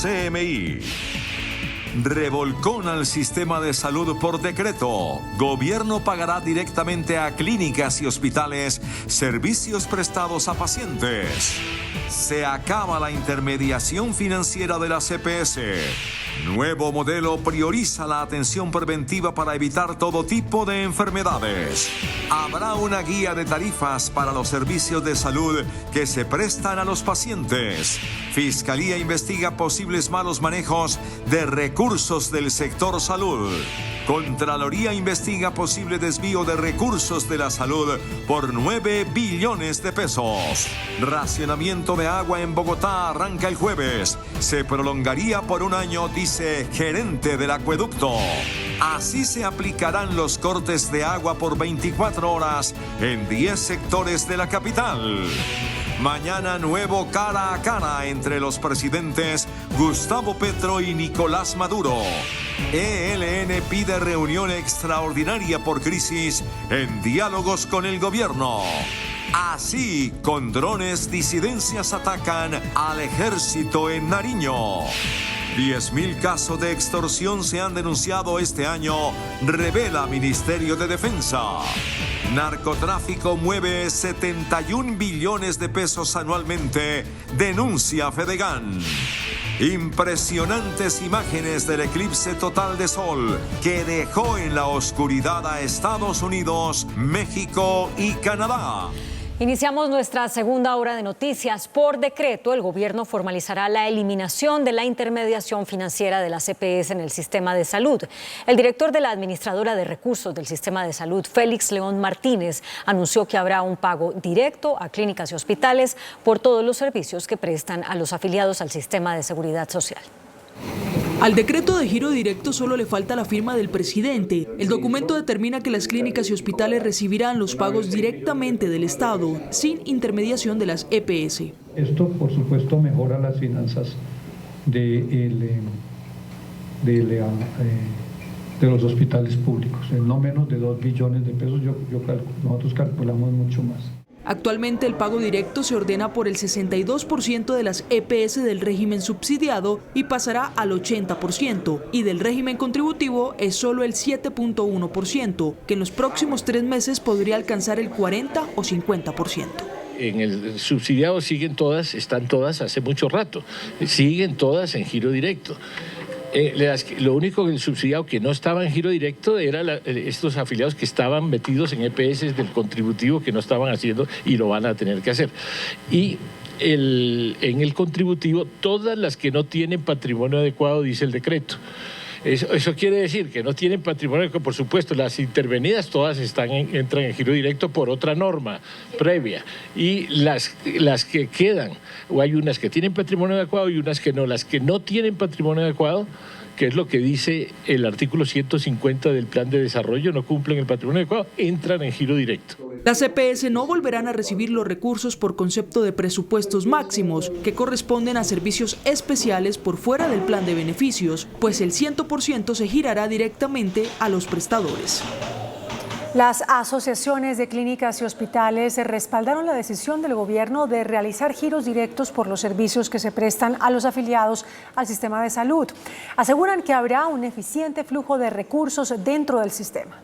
CMI. Revolcón al sistema de salud por decreto. Gobierno pagará directamente a clínicas y hospitales servicios prestados a pacientes. Se acaba la intermediación financiera de la CPS. Nuevo modelo prioriza la atención preventiva para evitar todo tipo de enfermedades. Habrá una guía de tarifas para los servicios de salud que se prestan a los pacientes. Fiscalía investiga posibles malos manejos de recursos del sector salud. Contraloría investiga posible desvío de recursos de la salud por 9 billones de pesos. Racionamiento de agua en Bogotá arranca el jueves. Se prolongaría por un año, dice gerente del acueducto. Así se aplicarán los cortes de agua por 24 horas en 10 sectores de la capital. Mañana nuevo cara a cara entre los presidentes Gustavo Petro y Nicolás Maduro. ELN pide reunión extraordinaria por crisis en diálogos con el gobierno. Así, con drones, disidencias atacan al ejército en Nariño. 10.000 casos de extorsión se han denunciado este año, revela Ministerio de Defensa. Narcotráfico mueve 71 billones de pesos anualmente, denuncia Fedegan. Impresionantes imágenes del eclipse total de sol que dejó en la oscuridad a Estados Unidos, México y Canadá. Iniciamos nuestra segunda hora de noticias. Por decreto, el gobierno formalizará la eliminación de la intermediación financiera de las EPS en el sistema de salud. El director de la Administradora de Recursos del Sistema de Salud, Félix León Martínez, anunció que habrá un pago directo a clínicas y hospitales por todos los servicios que prestan a los afiliados al sistema de seguridad social. Al decreto de giro directo solo le falta la firma del presidente. El documento determina que las clínicas y hospitales recibirán los pagos directamente del Estado, sin intermediación de las EPS. Esto, por supuesto, mejora las finanzas de los hospitales públicos. En no menos de 2 billones de pesos, nosotros calculamos mucho más. Actualmente el pago directo se ordena por el 62% de las EPS del régimen subsidiado y pasará al 80%, y del régimen contributivo es solo el 7.1%, que en los próximos 3 meses podría alcanzar el 40 o 50%. En el subsidiado están todas hace mucho rato, siguen todas en giro directo. Lo único que el subsidiado que no estaba en giro directo era estos afiliados que estaban metidos en EPS del contributivo, que no estaban haciendo y lo van a tener que hacer. Y en el contributivo, todas las que no tienen patrimonio adecuado, dice el decreto. Eso quiere decir que no tienen patrimonio, por supuesto, las intervenidas todas entran en giro directo por otra norma previa, y las que quedan, o hay unas que tienen patrimonio adecuado y unas que no. Las que no tienen patrimonio adecuado, que es lo que dice el artículo 150 del Plan de Desarrollo, no cumplen el patrimonio adecuado, entran en giro directo. Las EPS no volverán a recibir los recursos por concepto de presupuestos máximos, que corresponden a servicios especiales por fuera del plan de beneficios, pues el 100% se girará directamente a los prestadores. Las asociaciones de clínicas y hospitales respaldaron la decisión del gobierno de realizar giros directos por los servicios que se prestan a los afiliados al sistema de salud. Aseguran que habrá un eficiente flujo de recursos dentro del sistema.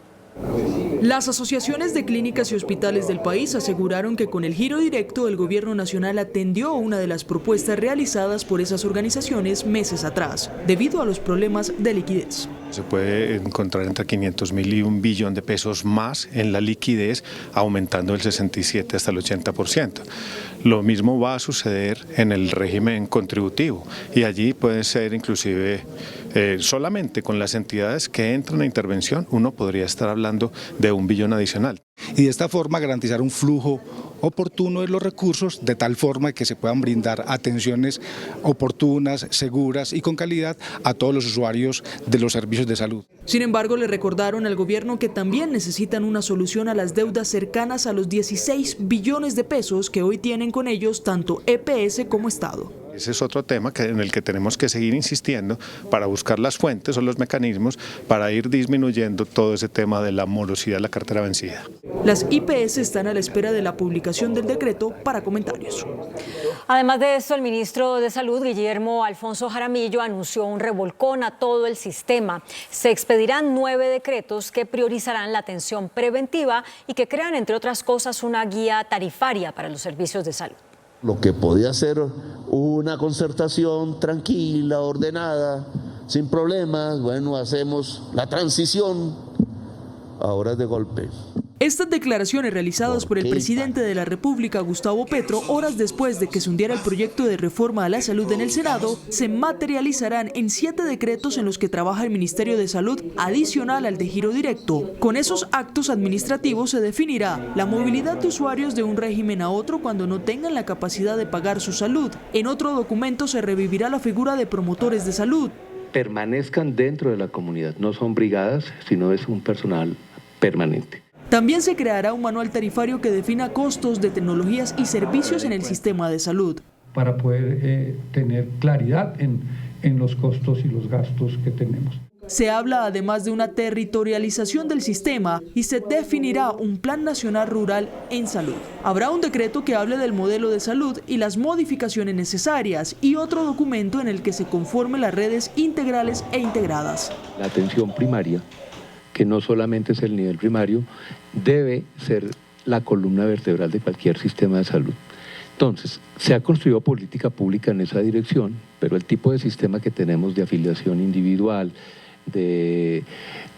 Las asociaciones de clínicas y hospitales del país aseguraron que con el giro directo el gobierno nacional atendió una de las propuestas realizadas por esas organizaciones meses atrás, debido a los problemas de liquidez. Se puede encontrar entre 500.000 y 1 billón de pesos más en la liquidez, aumentando el 67 hasta el 80%. Lo mismo va a suceder en el régimen contributivo, y allí puede ser inclusive solamente con las entidades que entran a intervención uno podría estar hablando de 1 billón adicional. Y de esta forma garantizar un flujo oportuno de los recursos, de tal forma que se puedan brindar atenciones oportunas, seguras y con calidad a todos los usuarios de los servicios de salud. Sin embargo, le recordaron al gobierno que también necesitan una solución a las deudas cercanas a los 16 billones de pesos que hoy tienen con ellos tanto EPS como Estado. Ese es otro tema en el que tenemos que seguir insistiendo para buscar las fuentes o los mecanismos para ir disminuyendo todo ese tema de la morosidad de la cartera vencida. Las IPS están a la espera de la publicación del decreto para comentarios. Además de esto, el ministro de Salud, Guillermo Alfonso Jaramillo, anunció un revolcón a todo el sistema. Se expedirán 9 decretos que priorizarán la atención preventiva y que crean, entre otras cosas, una guía tarifaria para los servicios de salud. Lo que podía ser una concertación tranquila, ordenada, sin problemas, bueno, hacemos la transición, ahora es de golpe. Estas declaraciones realizadas por el presidente de la República, Gustavo Petro, horas después de que se hundiera el proyecto de reforma a la salud en el Senado, se materializarán en 7 decretos en los que trabaja el Ministerio de Salud adicional al de giro directo. Con esos actos administrativos se definirá la movilidad de usuarios de un régimen a otro cuando no tengan la capacidad de pagar su salud. En otro documento se revivirá la figura de promotores de salud. Permanezcan dentro de la comunidad, no son brigadas, sino es un personal permanente. También se creará un manual tarifario que defina costos de tecnologías y servicios en el sistema de salud. Para poder tener claridad en los costos y los gastos que tenemos. Se habla además de una territorialización del sistema y se definirá un plan nacional rural en salud. Habrá un decreto que hable del modelo de salud y las modificaciones necesarias y otro documento en el que se conformen las redes integrales e integradas. La atención primaria, que no solamente es el nivel primario, debe ser la columna vertebral de cualquier sistema de salud. Entonces, se ha construido política pública en esa dirección, pero el tipo de sistema que tenemos de afiliación individual, de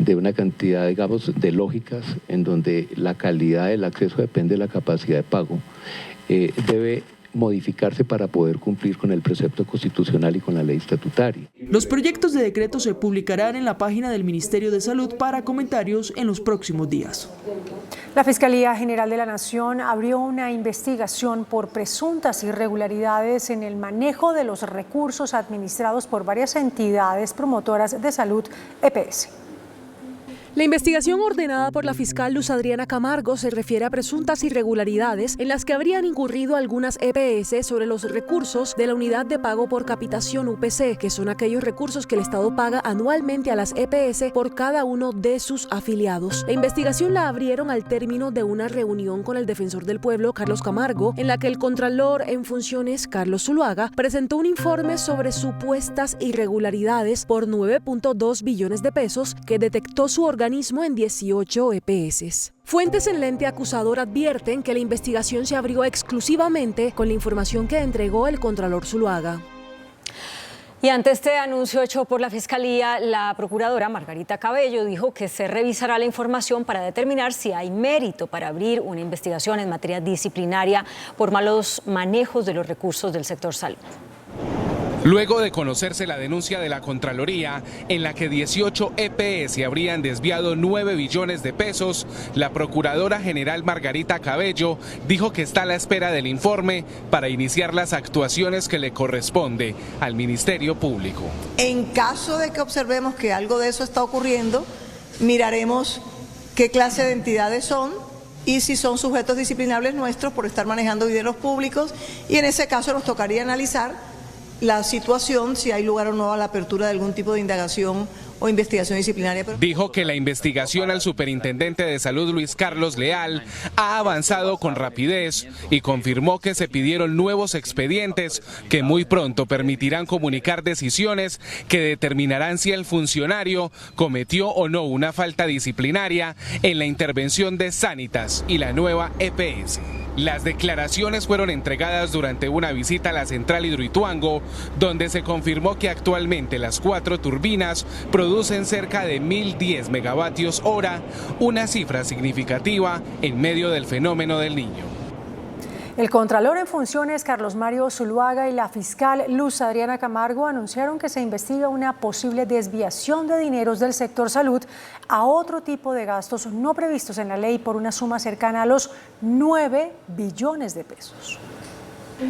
una cantidad, digamos, de lógicas en donde la calidad del acceso depende de la capacidad de pago, debe modificarse para poder cumplir con el precepto constitucional y con la ley estatutaria. Los proyectos de decreto se publicarán en la página del Ministerio de Salud para comentarios en los próximos días. La Fiscalía General de la Nación abrió una investigación por presuntas irregularidades en el manejo de los recursos administrados por varias entidades promotoras de salud EPS. La investigación ordenada por la fiscal Luz Adriana Camargo se refiere a presuntas irregularidades en las que habrían incurrido algunas EPS sobre los recursos de la Unidad de Pago por Capitación UPC, que son aquellos recursos que el Estado paga anualmente a las EPS por cada uno de sus afiliados. La investigación la abrieron al término de una reunión con el defensor del pueblo, Carlos Camargo, en la que el contralor en funciones, Carlos Zuluaga, presentó un informe sobre supuestas irregularidades por 9.2 billones de pesos que detectó su organismo en 18 EPS. Fuentes en el ente acusador advierten que la investigación se abrió exclusivamente con la información que entregó el contralor Zuluaga. Y ante este anuncio hecho por la Fiscalía, la procuradora Margarita Cabello dijo que se revisará la información para determinar si hay mérito para abrir una investigación en materia disciplinaria por malos manejos de los recursos del sector salud. Luego de conocerse la denuncia de la Contraloría, en la que 18 EPS habrían desviado 9 billones de pesos, la Procuradora General Margarita Cabello dijo que está a la espera del informe para iniciar las actuaciones que le corresponde al Ministerio Público. En caso de que observemos que algo de eso está ocurriendo, miraremos qué clase de entidades son y si son sujetos disciplinables nuestros por estar manejando dineros públicos, y en ese caso nos tocaría analizar la situación, si hay lugar o no a la apertura de algún tipo de indagación o investigación disciplinaria. Dijo que la investigación al superintendente de salud Luis Carlos Leal ha avanzado con rapidez y confirmó que se pidieron nuevos expedientes que muy pronto permitirán comunicar decisiones que determinarán si el funcionario cometió o no una falta disciplinaria en la intervención de Sanitas y la nueva EPS. Las declaraciones fueron entregadas durante una visita a la central Hidroituango, donde se confirmó que actualmente las 4 turbinas producen cerca de 1.010 megavatios hora, una cifra significativa en medio del fenómeno del Niño. El contralor en funciones, Carlos Mario Zuluaga, y la fiscal Luz Adriana Camargo anunciaron que se investiga una posible desviación de dineros del sector salud a otro tipo de gastos no previstos en la ley por una suma cercana a los 9 billones de pesos.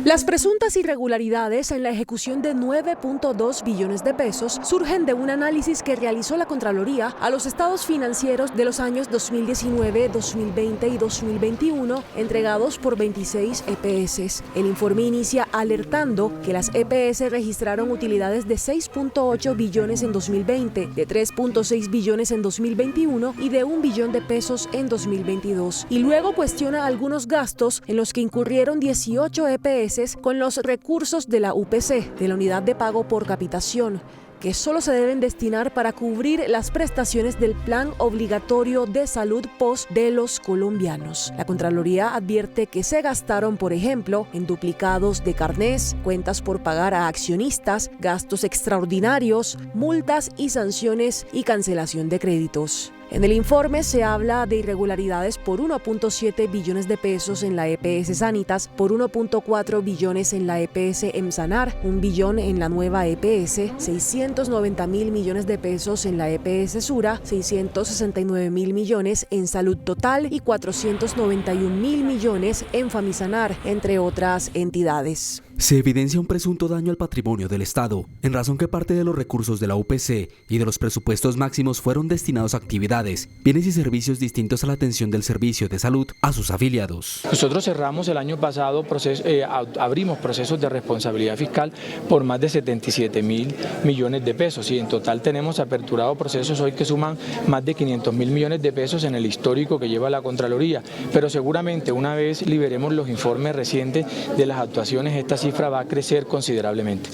Las presuntas irregularidades en la ejecución de 9.2 billones de pesos surgen de un análisis que realizó la Contraloría a los estados financieros de los años 2019, 2020 y 2021 entregados por 26 EPS. El informe inicia alertando que las EPS registraron utilidades de 6.8 billones en 2020, de 3.6 billones en 2021 y de 1 billón de pesos en 2022. Y luego cuestiona algunos gastos en los que incurrieron 18 EPS con los recursos de la UPC, de la Unidad de Pago por Capitación, que solo se deben destinar para cubrir las prestaciones del Plan Obligatorio de Salud POS de los colombianos. La Contraloría advierte que se gastaron, por ejemplo, en duplicados de carnés, cuentas por pagar a accionistas, gastos extraordinarios, multas y sanciones y cancelación de créditos. En el informe se habla de irregularidades por 1.7 billones de pesos en la EPS Sanitas, por 1.4 billones en la EPS Emsanar, 1 billón en la nueva EPS, 690.000 millones de pesos en la EPS Sura, 669.000 millones en Salud Total y 491.000 millones en Famisanar, entre otras entidades. Se evidencia un presunto daño al patrimonio del Estado, en razón que parte de los recursos de la UPC y de los presupuestos máximos fueron destinados a actividades, bienes y servicios distintos a la atención del servicio de salud a sus afiliados. Nosotros cerramos el año pasado, abrimos procesos de responsabilidad fiscal por más de 77.000 millones de pesos y en total tenemos aperturado procesos hoy que suman más de 500.000 millones de pesos en el histórico que lleva la Contraloría, pero seguramente una vez liberemos los informes recientes de las actuaciones, esta cifra va a crecer considerablemente.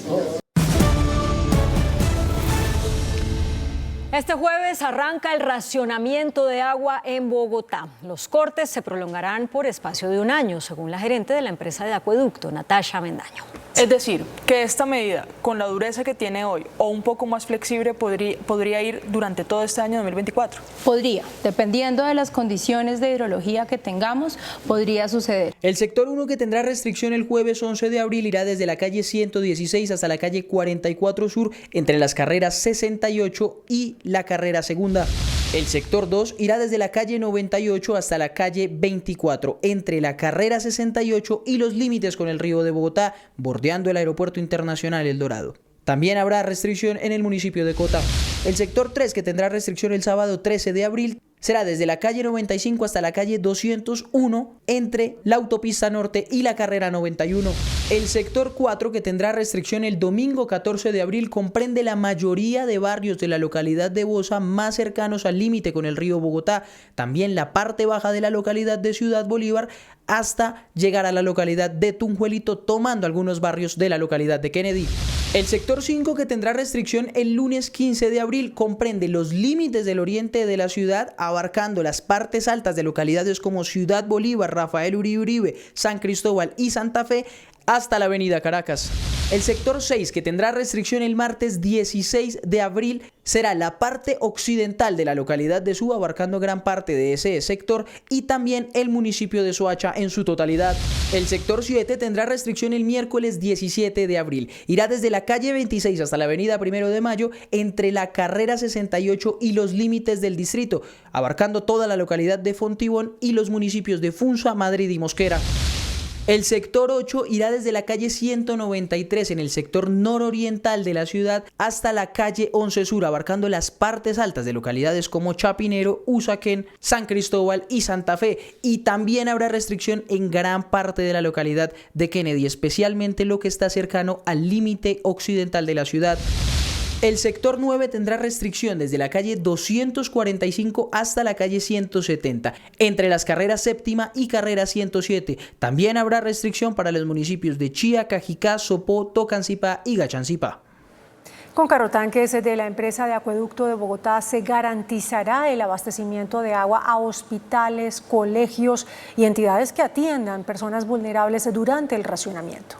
Este jueves arranca el racionamiento de agua en Bogotá. Los cortes se prolongarán por espacio de 1 año, según la gerente de la empresa de acueducto, Natasha Mendaño. Es decir, que esta medida, con la dureza que tiene hoy o un poco más flexible, podría ir durante todo este año 2024. Podría, dependiendo de las condiciones de hidrología que tengamos, podría suceder. El sector 1 que tendrá restricción el jueves 11 de abril irá desde la calle 116 hasta la calle 44 Sur, entre las carreras 68 y la carrera segunda. El sector 2 irá desde la calle 98 hasta la calle 24, entre la carrera 68 y los límites con el río de Bogotá, bordeando el Aeropuerto Internacional El Dorado. También habrá restricción en el municipio de Cota. El sector 3, que tendrá restricción el sábado 13 de abril, será desde la calle 95 hasta la calle 201, entre la autopista norte y la carrera 91. El sector 4, que tendrá restricción el domingo 14 de abril, comprende la mayoría de barrios de la localidad de Bosa más cercanos al límite con el río Bogotá, también la parte baja de la localidad de Ciudad Bolívar, hasta llegar a la localidad de Tunjuelito, tomando algunos barrios de la localidad de Kennedy. El sector 5, que tendrá restricción el lunes 15 de abril, comprende los límites del oriente de la ciudad, abarcando las partes altas de localidades como Ciudad Bolívar, Rafael Uribe Uribe, San Cristóbal y Santa Fe, hasta la avenida Caracas. El sector 6, que tendrá restricción el martes 16 de abril, será la parte occidental de la localidad de Suba, abarcando gran parte de ese sector, y también el municipio de Soacha en su totalidad. El sector 7 tendrá restricción el miércoles 17 de abril. Irá desde la calle 26 hasta la avenida 1 de Mayo, entre la carrera 68 y los límites del distrito, abarcando toda la localidad de Fontibón y los municipios de Funza, Madrid y Mosquera. El sector 8 irá desde la calle 193 en el sector nororiental de la ciudad hasta la calle 11 Sur, abarcando las partes altas de localidades como Chapinero, Usaquén, San Cristóbal y Santa Fe. Y también habrá restricción en gran parte de la localidad de Kennedy, especialmente lo que está cercano al límite occidental de la ciudad. El sector 9 tendrá restricción desde la calle 245 hasta la calle 170, entre las carreras séptima y carrera 107. También habrá restricción para los municipios de Chía, Cajicá, Sopó, Tocancipá y Gachancipá. Con carrotanques de la empresa de acueducto de Bogotá se garantizará el abastecimiento de agua a hospitales, colegios y entidades que atiendan personas vulnerables durante el racionamiento.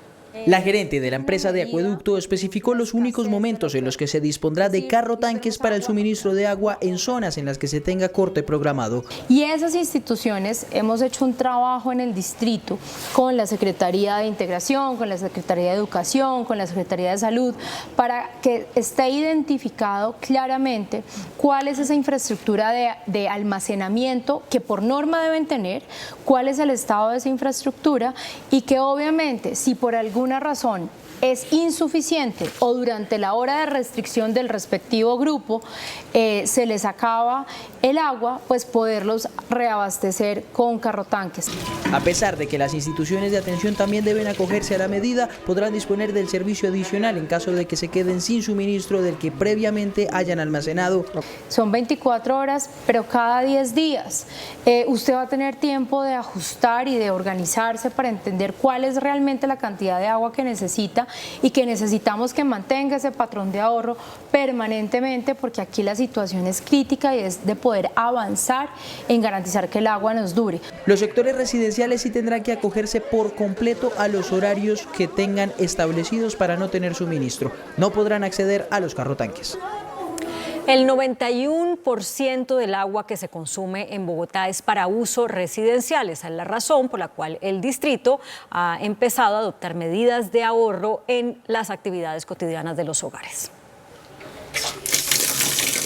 La gerente de la empresa de acueducto especificó los únicos momentos en los que se dispondrá de carrotanques para el suministro de agua en zonas en las que se tenga corte programado. Y esas instituciones hemos hecho un trabajo en el distrito con la Secretaría de Integración, con la Secretaría de Educación, con la Secretaría de Salud, para que esté identificado claramente cuál es esa infraestructura de almacenamiento que por norma deben tener, cuál es el estado de esa infraestructura y que obviamente si por alguna razón es insuficiente o durante la hora de restricción del respectivo grupo se les acaba el agua, pues poderlos reabastecer con carrotanques. A pesar de que las instituciones de atención también deben acogerse a la medida, podrán disponer del servicio adicional en caso de que se queden sin suministro del que previamente hayan almacenado. Son 24 horas, pero cada 10 días. Usted va a tener tiempo de ajustar y de organizarse para entender cuál es realmente la cantidad de agua que necesita y que necesitamos que mantenga ese patrón de ahorro permanentemente, porque aquí la situación es crítica y es de poder avanzar en garantizar que el agua nos dure. Los sectores residenciales sí tendrán que acogerse por completo a los horarios que tengan establecidos para no tener suministro. No podrán acceder a los carrotanques. El 91% del agua que se consume en Bogotá es para uso residencial. Esa es la razón por la cual el distrito ha empezado a adoptar medidas de ahorro en las actividades cotidianas de los hogares.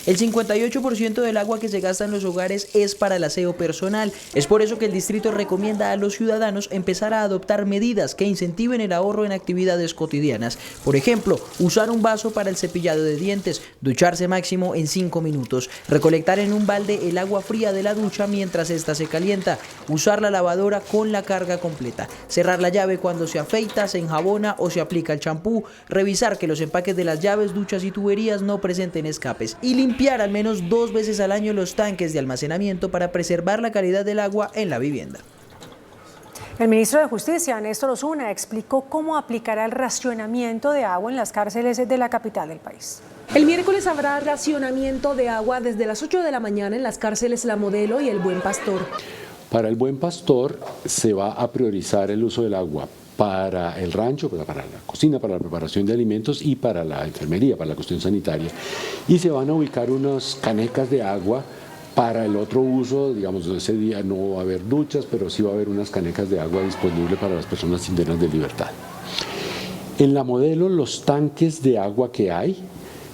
El 58% del agua que se gasta en los hogares es para el aseo personal. Es por eso que el distrito recomienda a los ciudadanos empezar a adoptar medidas que incentiven el ahorro en actividades cotidianas. Por ejemplo, usar un vaso para el cepillado de dientes, ducharse máximo en 5 minutos, recolectar en un balde el agua fría de la ducha mientras ésta se calienta, usar la lavadora con la carga completa, cerrar la llave cuando se afeita, se enjabona o se aplica el champú, revisar que los empaques de las llaves, duchas y tuberías no presenten escapes y limpiar al menos 2 veces al año los tanques de almacenamiento para preservar la calidad del agua en la vivienda. El ministro de Justicia, Néstor Osuna, explicó cómo aplicará el racionamiento de agua en las cárceles de la capital del país. El miércoles habrá racionamiento de agua desde las 8 de la mañana en las cárceles La Modelo y El Buen Pastor. Para El Buen Pastor se va a priorizar el uso del agua para el rancho, para la cocina, para la preparación de alimentos y para la enfermería, para la cuestión sanitaria. Y se van a ubicar unas canecas de agua para el otro uso, digamos, ese día no va a haber duchas, pero sí va a haber unas canecas de agua disponibles para las personas internas de libertad. En La Modelo, los tanques de agua que hay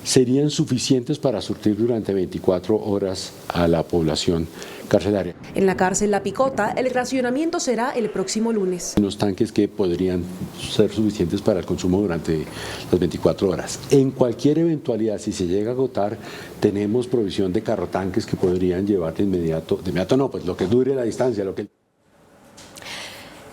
serían suficientes para surtir durante 24 horas a la población carcelaria. En la cárcel La Picota, el racionamiento será el próximo lunes. Unos tanques que podrían ser suficientes para el consumo durante las 24 horas. En cualquier eventualidad, si se llega a agotar, tenemos provisión de carrotanques que podrían llevar de inmediato no, pues lo que dure la distancia, lo que...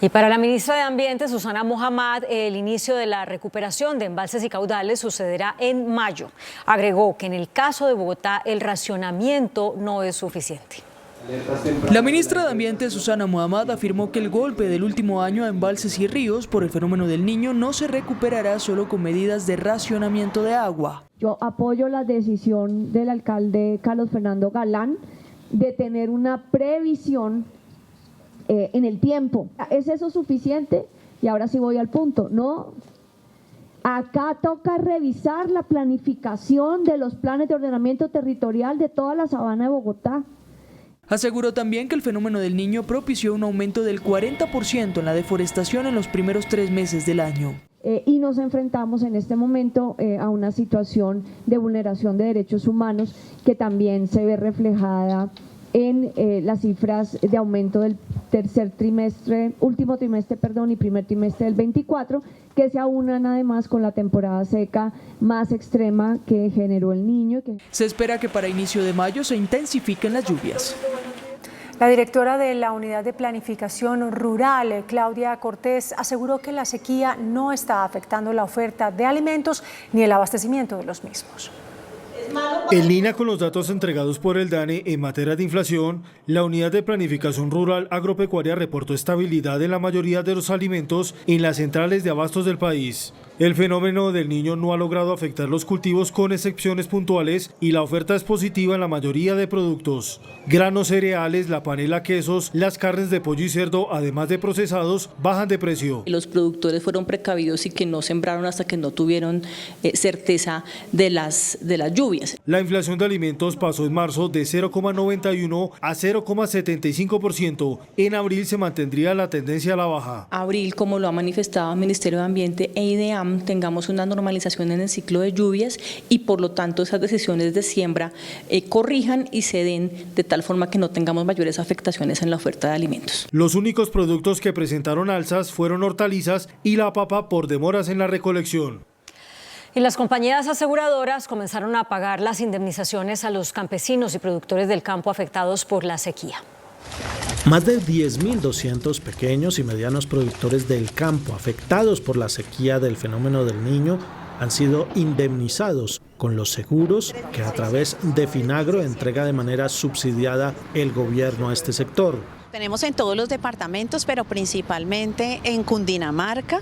Y para la ministra de Ambiente, Susana Mohammad, el inicio de la recuperación de embalses y caudales sucederá en mayo. Agregó que en el caso de Bogotá el racionamiento no es suficiente. La ministra de Ambiente, Susana Mohammad, afirmó que el golpe del último año a embalses y ríos por el fenómeno del Niño no se recuperará solo con medidas de racionamiento de agua. Yo apoyo la decisión del alcalde Carlos Fernando Galán de tener una previsión en el tiempo. ¿Es eso suficiente? Y ahora sí voy al punto. No, acá toca revisar la planificación de los planes de ordenamiento territorial de toda la sabana de Bogotá. Aseguró también que el fenómeno del Niño propició un aumento del 40% en la deforestación en los primeros 3 meses del año. Y nos enfrentamos en este momento a una situación de vulneración de derechos humanos que también se ve reflejada en las cifras de aumento del último trimestre y primer trimestre del 24, que se aunan además con la temporada seca más extrema que generó el Niño. Se espera que para inicio de mayo se intensifiquen las lluvias. La directora de la Unidad de Planificación Rural, Claudia Cortés, aseguró que la sequía no está afectando la oferta de alimentos ni el abastecimiento de los mismos. En línea con los datos entregados por el DANE en materia de inflación, la Unidad de Planificación Rural Agropecuaria reportó estabilidad en la mayoría de los alimentos en las centrales de abastos del país. El fenómeno del Niño no ha logrado afectar los cultivos con excepciones puntuales y la oferta es positiva en la mayoría de productos. Granos, cereales, la panela, quesos, las carnes de pollo y cerdo, además de procesados, bajan de precio. Los productores fueron precavidos y que no sembraron hasta que no tuvieron certeza de las lluvias. La inflación de alimentos pasó en marzo de 0,91 a 0,75%. En abril se mantendría la tendencia a la baja. Abril, como lo ha manifestado el Ministerio de Ambiente e IDEAM, tengamos una normalización en el ciclo de lluvias y por lo tanto esas decisiones de siembra corrijan y se den de tal forma que no tengamos mayores afectaciones en la oferta de alimentos. Los únicos productos que presentaron alzas fueron hortalizas y la papa por demoras en la recolección. Y las compañías aseguradoras comenzaron a pagar las indemnizaciones a los campesinos y productores del campo afectados por la sequía. Más de 10.200 pequeños y medianos productores del campo afectados por la sequía del fenómeno del Niño han sido indemnizados con los seguros que a través de Finagro entrega de manera subsidiada el gobierno a este sector. Tenemos en todos los departamentos, pero principalmente en Cundinamarca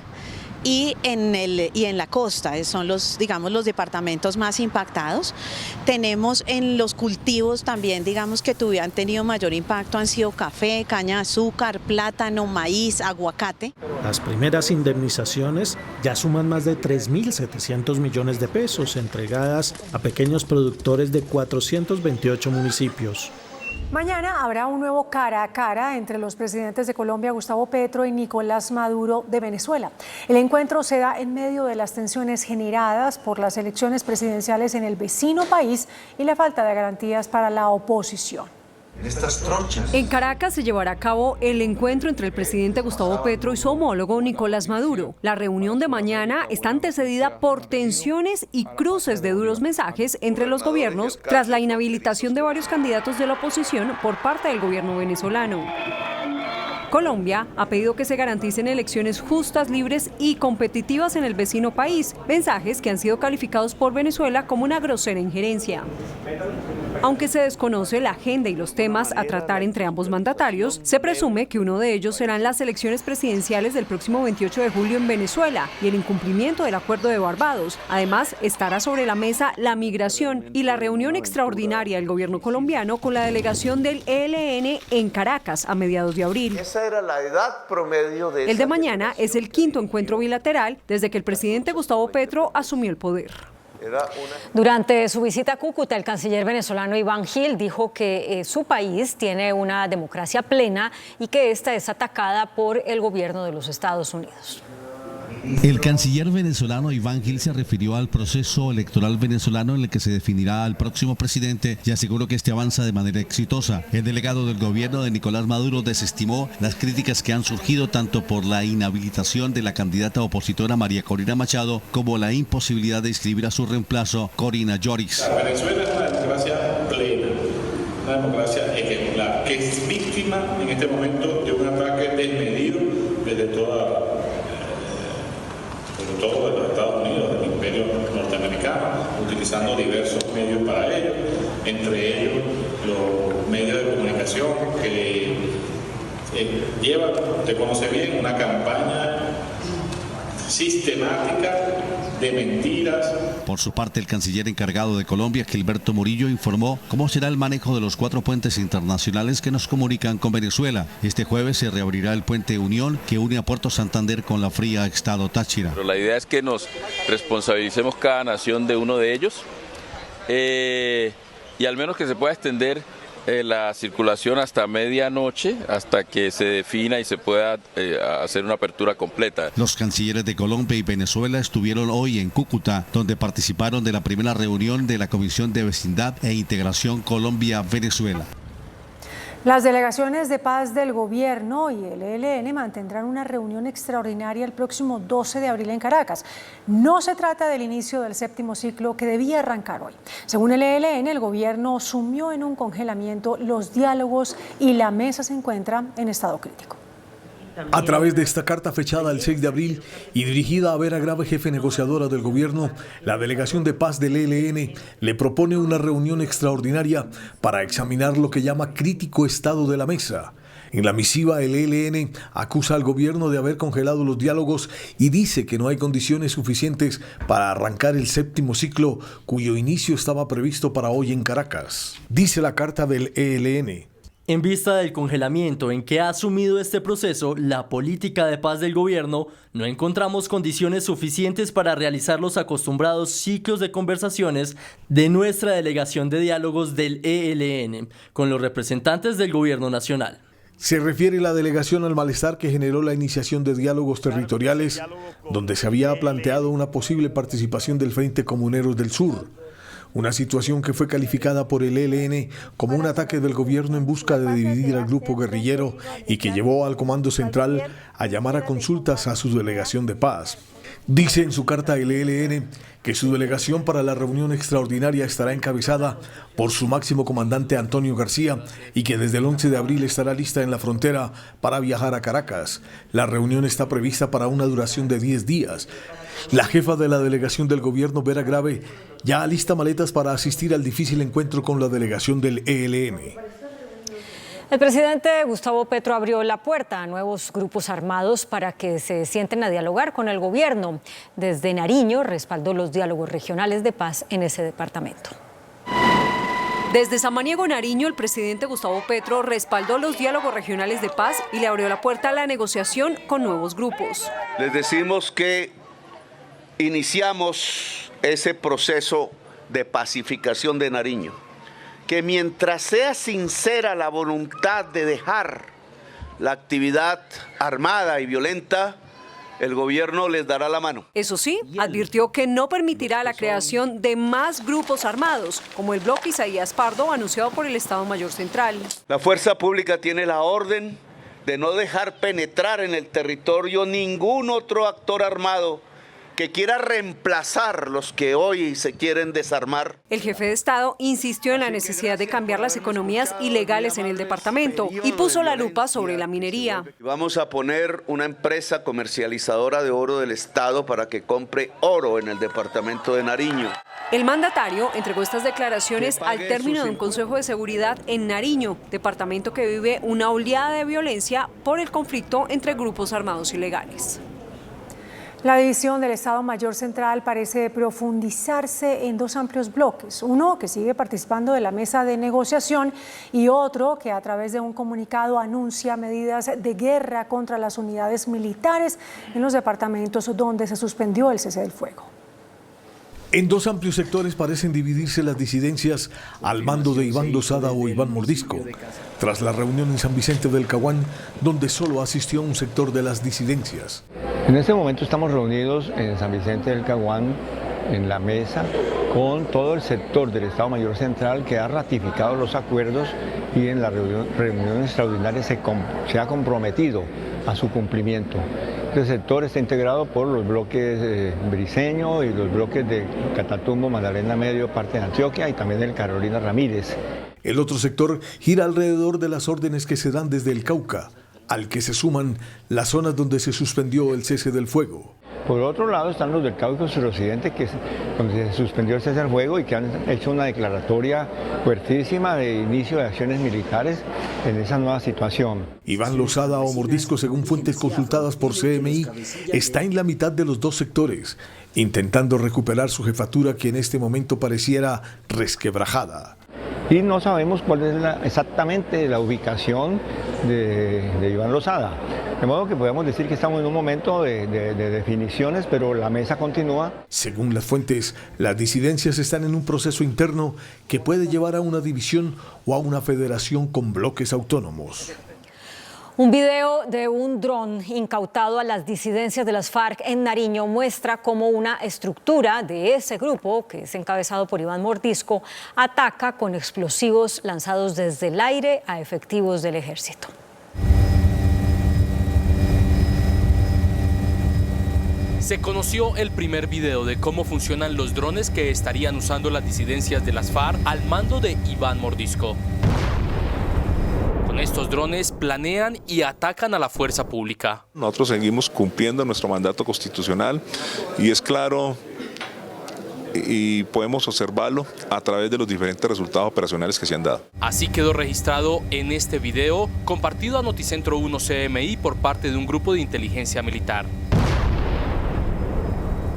y en la costa, son los departamentos más impactados. Tenemos en los cultivos también, que han tenido mayor impacto, han sido café, caña de azúcar, plátano, maíz, aguacate. Las primeras indemnizaciones ya suman más de 3.700 millones de pesos entregadas a pequeños productores de 428 municipios. Mañana habrá un nuevo cara a cara entre los presidentes de Colombia, Gustavo Petro, y Nicolás Maduro de Venezuela. El encuentro se da en medio de las tensiones generadas por las elecciones presidenciales en el vecino país y la falta de garantías para la oposición. En Caracas se llevará a cabo el encuentro entre el presidente Gustavo Petro y su homólogo Nicolás Maduro. La reunión de mañana está antecedida por tensiones y cruces de duros mensajes entre los gobiernos tras la inhabilitación de varios candidatos de la oposición por parte del gobierno venezolano. Colombia ha pedido que se garanticen elecciones justas, libres y competitivas en el vecino país, mensajes que han sido calificados por Venezuela como una grosera injerencia. Aunque se desconoce la agenda y los temas a tratar entre ambos mandatarios, se presume que uno de ellos serán las elecciones presidenciales del próximo 28 de julio en Venezuela y el incumplimiento del Acuerdo de Barbados. Además, estará sobre la mesa la migración y la reunión extraordinaria del gobierno colombiano con la delegación del ELN en Caracas a mediados de abril. Esa era la edad promedio de el de mañana es el quinto encuentro bilateral desde que el presidente Gustavo Petro asumió el poder. Durante su visita a Cúcuta, el canciller venezolano Iván Gil dijo que su país tiene una democracia plena y que esta es atacada por el gobierno de los Estados Unidos. El canciller venezolano Iván Gil se refirió al proceso electoral venezolano en el que se definirá al próximo presidente y aseguró que este avanza de manera exitosa. El delegado del gobierno de Nicolás Maduro desestimó las críticas que han surgido tanto por la inhabilitación de la candidata opositora María Corina Machado como la imposibilidad de inscribir a su reemplazo Corina Lloris. Venezuela es una democracia plena, una democracia ejemplar, que es víctima en este momento de un ataque desmedido desde todo de los Estados Unidos, del imperio norteamericano, utilizando diversos medios para ello, entre ellos los medios de comunicación que llevan, te conoce bien, una campaña sistemática de mentiras. Por su parte, el canciller encargado de Colombia, Gilberto Murillo, informó cómo será el manejo de los 4 puentes internacionales que nos comunican con Venezuela. Este jueves se reabrirá el puente Unión que une a Puerto Santander con la fría Estado Táchira. Pero la idea es que nos responsabilicemos cada nación de uno de ellos y al menos que se pueda extender la circulación hasta medianoche, hasta que se defina y se pueda hacer una apertura completa. Los cancilleres de Colombia y Venezuela estuvieron hoy en Cúcuta, donde participaron de la primera reunión de la Comisión de Vecindad e Integración Colombia-Venezuela. Las delegaciones de paz del gobierno y el ELN mantendrán una reunión extraordinaria el próximo 12 de abril en Caracas. No se trata del inicio del 7º ciclo que debía arrancar hoy. Según el ELN, el gobierno sumió en un congelamiento los diálogos y la mesa se encuentra en estado crítico. A través de esta carta fechada el 6 de abril y dirigida a Vera Grave, jefe negociadora del gobierno, la delegación de paz del ELN le propone una reunión extraordinaria para examinar lo que llama crítico estado de la mesa. En la misiva, el ELN acusa al gobierno de haber congelado los diálogos y dice que no hay condiciones suficientes para arrancar el 7º ciclo, cuyo inicio estaba previsto para hoy en Caracas. Dice la carta del ELN. En vista del congelamiento en que ha asumido este proceso la política de paz del gobierno, no encontramos condiciones suficientes para realizar los acostumbrados ciclos de conversaciones de nuestra delegación de diálogos del ELN con los representantes del gobierno nacional. Se refiere la delegación al malestar que generó la iniciación de diálogos territoriales, donde se había planteado una posible participación del Frente Comuneros del Sur. Una situación que fue calificada por el ELN como un ataque del gobierno en busca de dividir al grupo guerrillero y que llevó al Comando Central a llamar a consultas a su delegación de paz. Dice en su carta el ELN que su delegación para la reunión extraordinaria estará encabezada por su máximo comandante Antonio García y que desde el 11 de abril estará lista en la frontera para viajar a Caracas. La reunión está prevista para una duración de 10 días. La jefa de la delegación del gobierno, Vera Grave, ya alista maletas para asistir al difícil encuentro con la delegación del ELN. El presidente Gustavo Petro abrió la puerta a nuevos grupos armados para que se sienten a dialogar con el gobierno. Desde Nariño respaldó los diálogos regionales de paz en ese departamento. Desde Samaniego, Nariño, el presidente Gustavo Petro respaldó los diálogos regionales de paz y le abrió la puerta a la negociación con nuevos grupos. Les decimos que iniciamos ese proceso de pacificación de Nariño, que mientras sea sincera la voluntad de dejar la actividad armada y violenta, el gobierno les dará la mano. Eso sí, advirtió que no permitirá la creación de más grupos armados, como el bloque Isaías Pardo anunciado por el Estado Mayor Central. La fuerza pública tiene la orden de no dejar penetrar en el territorio ningún otro actor armado que quiera reemplazar los que hoy se quieren desarmar. El jefe de Estado insistió en la necesidad de cambiar las economías ilegales en el departamento y puso la lupa sobre la minería. Vamos a poner una empresa comercializadora de oro del Estado para que compre oro en el departamento de Nariño. El mandatario entregó estas declaraciones al término de un consejo de seguridad en Nariño, departamento que vive una oleada de violencia por el conflicto entre grupos armados ilegales. La división del Estado Mayor Central parece profundizarse en dos amplios bloques, uno que sigue participando de la mesa de negociación y otro que a través de un comunicado anuncia medidas de guerra contra las unidades militares en los departamentos donde se suspendió el cese del fuego. En dos amplios sectores parecen dividirse las disidencias al mando de Iván Lozada o Iván Mordisco, tras la reunión en San Vicente del Caguán, donde solo asistió un sector de las disidencias. En este momento estamos reunidos en San Vicente del Caguán, en la mesa, con todo el sector del Estado Mayor Central que ha ratificado los acuerdos y en la reunión extraordinaria se ha comprometido a su cumplimiento. Este sector está integrado por los bloques Briceño y los bloques de Catatumbo, Magdalena Medio, parte de Antioquia y también el Carolina Ramírez. El otro sector gira alrededor de las órdenes que se dan desde el Cauca, al que se suman las zonas donde se suspendió el cese del fuego. Por otro lado están los del Cáucaso suroccidente, donde se suspendió el cese del fuego y que han hecho una declaratoria fuertísima de inicio de acciones militares en esa nueva situación. Iván Lozada o Mordisco, según fuentes consultadas por CMI, está en la mitad de los dos sectores, intentando recuperar su jefatura que en este momento pareciera resquebrajada. Y no sabemos cuál es exactamente la ubicación de Iván Lozada. De modo que podemos decir que estamos en un momento de definiciones, pero la mesa continúa. Según las fuentes, las disidencias están en un proceso interno que puede llevar a una división o a una federación con bloques autónomos. Un video de un dron incautado a las disidencias de las FARC en Nariño muestra cómo una estructura de ese grupo, que es encabezado por Iván Mordisco, ataca con explosivos lanzados desde el aire a efectivos del ejército. Se conoció el primer video de cómo funcionan los drones que estarían usando las disidencias de las FARC al mando de Iván Mordisco. Con estos drones planean y atacan a la fuerza pública. Nosotros seguimos cumpliendo nuestro mandato constitucional y es claro y podemos observarlo a través de los diferentes resultados operacionales que se han dado. Así quedó registrado en este video compartido a Noticentro 1 CMI por parte de un grupo de inteligencia militar.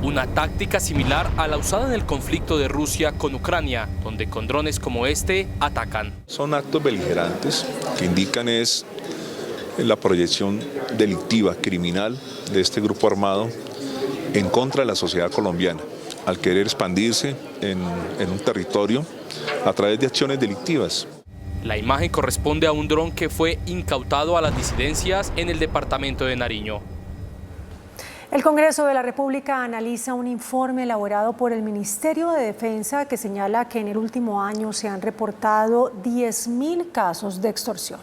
Una táctica similar a la usada en el conflicto de Rusia con Ucrania, donde con drones como este atacan. Son actos beligerantes que indican es la proyección delictiva, criminal de este grupo armado en contra de la sociedad colombiana, al querer expandirse en un territorio a través de acciones delictivas. La imagen corresponde a un dron que fue incautado a las disidencias en el departamento de Nariño. El Congreso de la República analiza un informe elaborado por el Ministerio de Defensa que señala que en el último año se han reportado 10.000 casos de extorsión.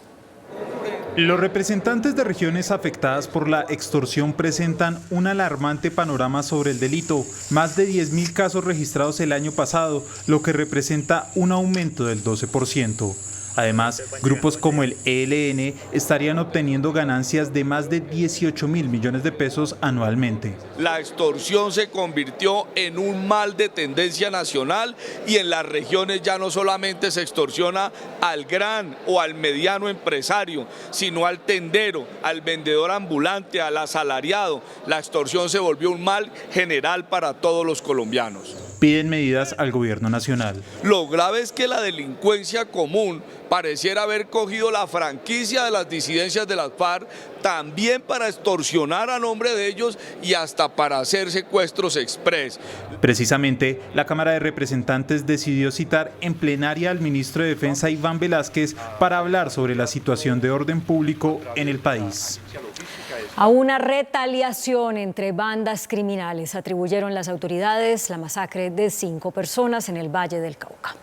Los representantes de regiones afectadas por la extorsión presentan un alarmante panorama sobre el delito. Más de 10.000 casos registrados el año pasado, lo que representa un aumento del 12%. Además, grupos como el ELN estarían obteniendo ganancias de más de 18.000 millones de pesos anualmente. La extorsión se convirtió en un mal de tendencia nacional y en las regiones ya no solamente se extorsiona al gran o al mediano empresario, sino al tendero, al vendedor ambulante, al asalariado. La extorsión se volvió un mal general para todos los colombianos. Piden medidas al gobierno nacional. Lo grave es que la delincuencia común pareciera haber cogido la franquicia de las disidencias de las FARC también para extorsionar a nombre de ellos y hasta para hacer secuestros express. Precisamente, la Cámara de Representantes decidió citar en plenaria al ministro de Defensa Iván Velásquez para hablar sobre la situación de orden público en el país. A una retaliación entre bandas criminales atribuyeron las autoridades la masacre de 5 personas en el Valle del Cauca.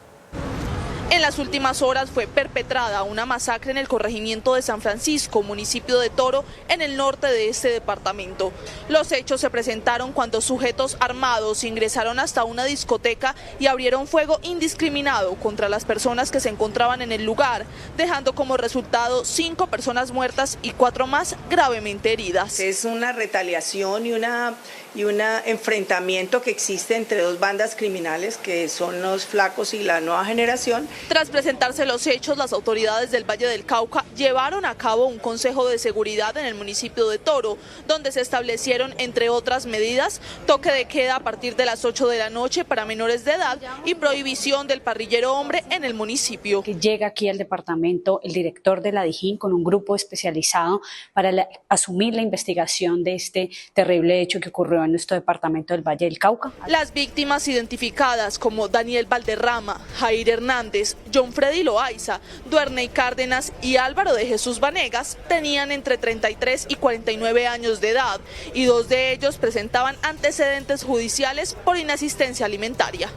En las últimas horas fue perpetrada una masacre en el corregimiento de San Francisco, municipio de Toro, en el norte de este departamento. Los hechos se presentaron cuando sujetos armados ingresaron hasta una discoteca y abrieron fuego indiscriminado contra las personas que se encontraban en el lugar, dejando como resultado 5 personas muertas y 4 más gravemente heridas. Es una retaliación y un enfrentamiento que existe entre 2 bandas criminales, que son los Flacos y la Nueva Generación. Tras presentarse los hechos, las autoridades del Valle del Cauca llevaron a cabo un consejo de seguridad en el municipio de Toro, donde se establecieron, entre otras medidas, toque de queda a partir de las 8 de la noche para menores de edad y prohibición del parrillero hombre en el municipio. Llega aquí al departamento el director de la DIJÍN con un grupo especializado para asumir la investigación de este terrible hecho que ocurrió en nuestro departamento del Valle del Cauca. Las víctimas identificadas como Daniel Valderrama, Jair Hernández, John Freddy Loaiza, Duerney Cárdenas y Álvaro de Jesús Vanegas tenían entre 33 y 49 años de edad y 2 de ellos presentaban antecedentes judiciales por inasistencia alimentaria.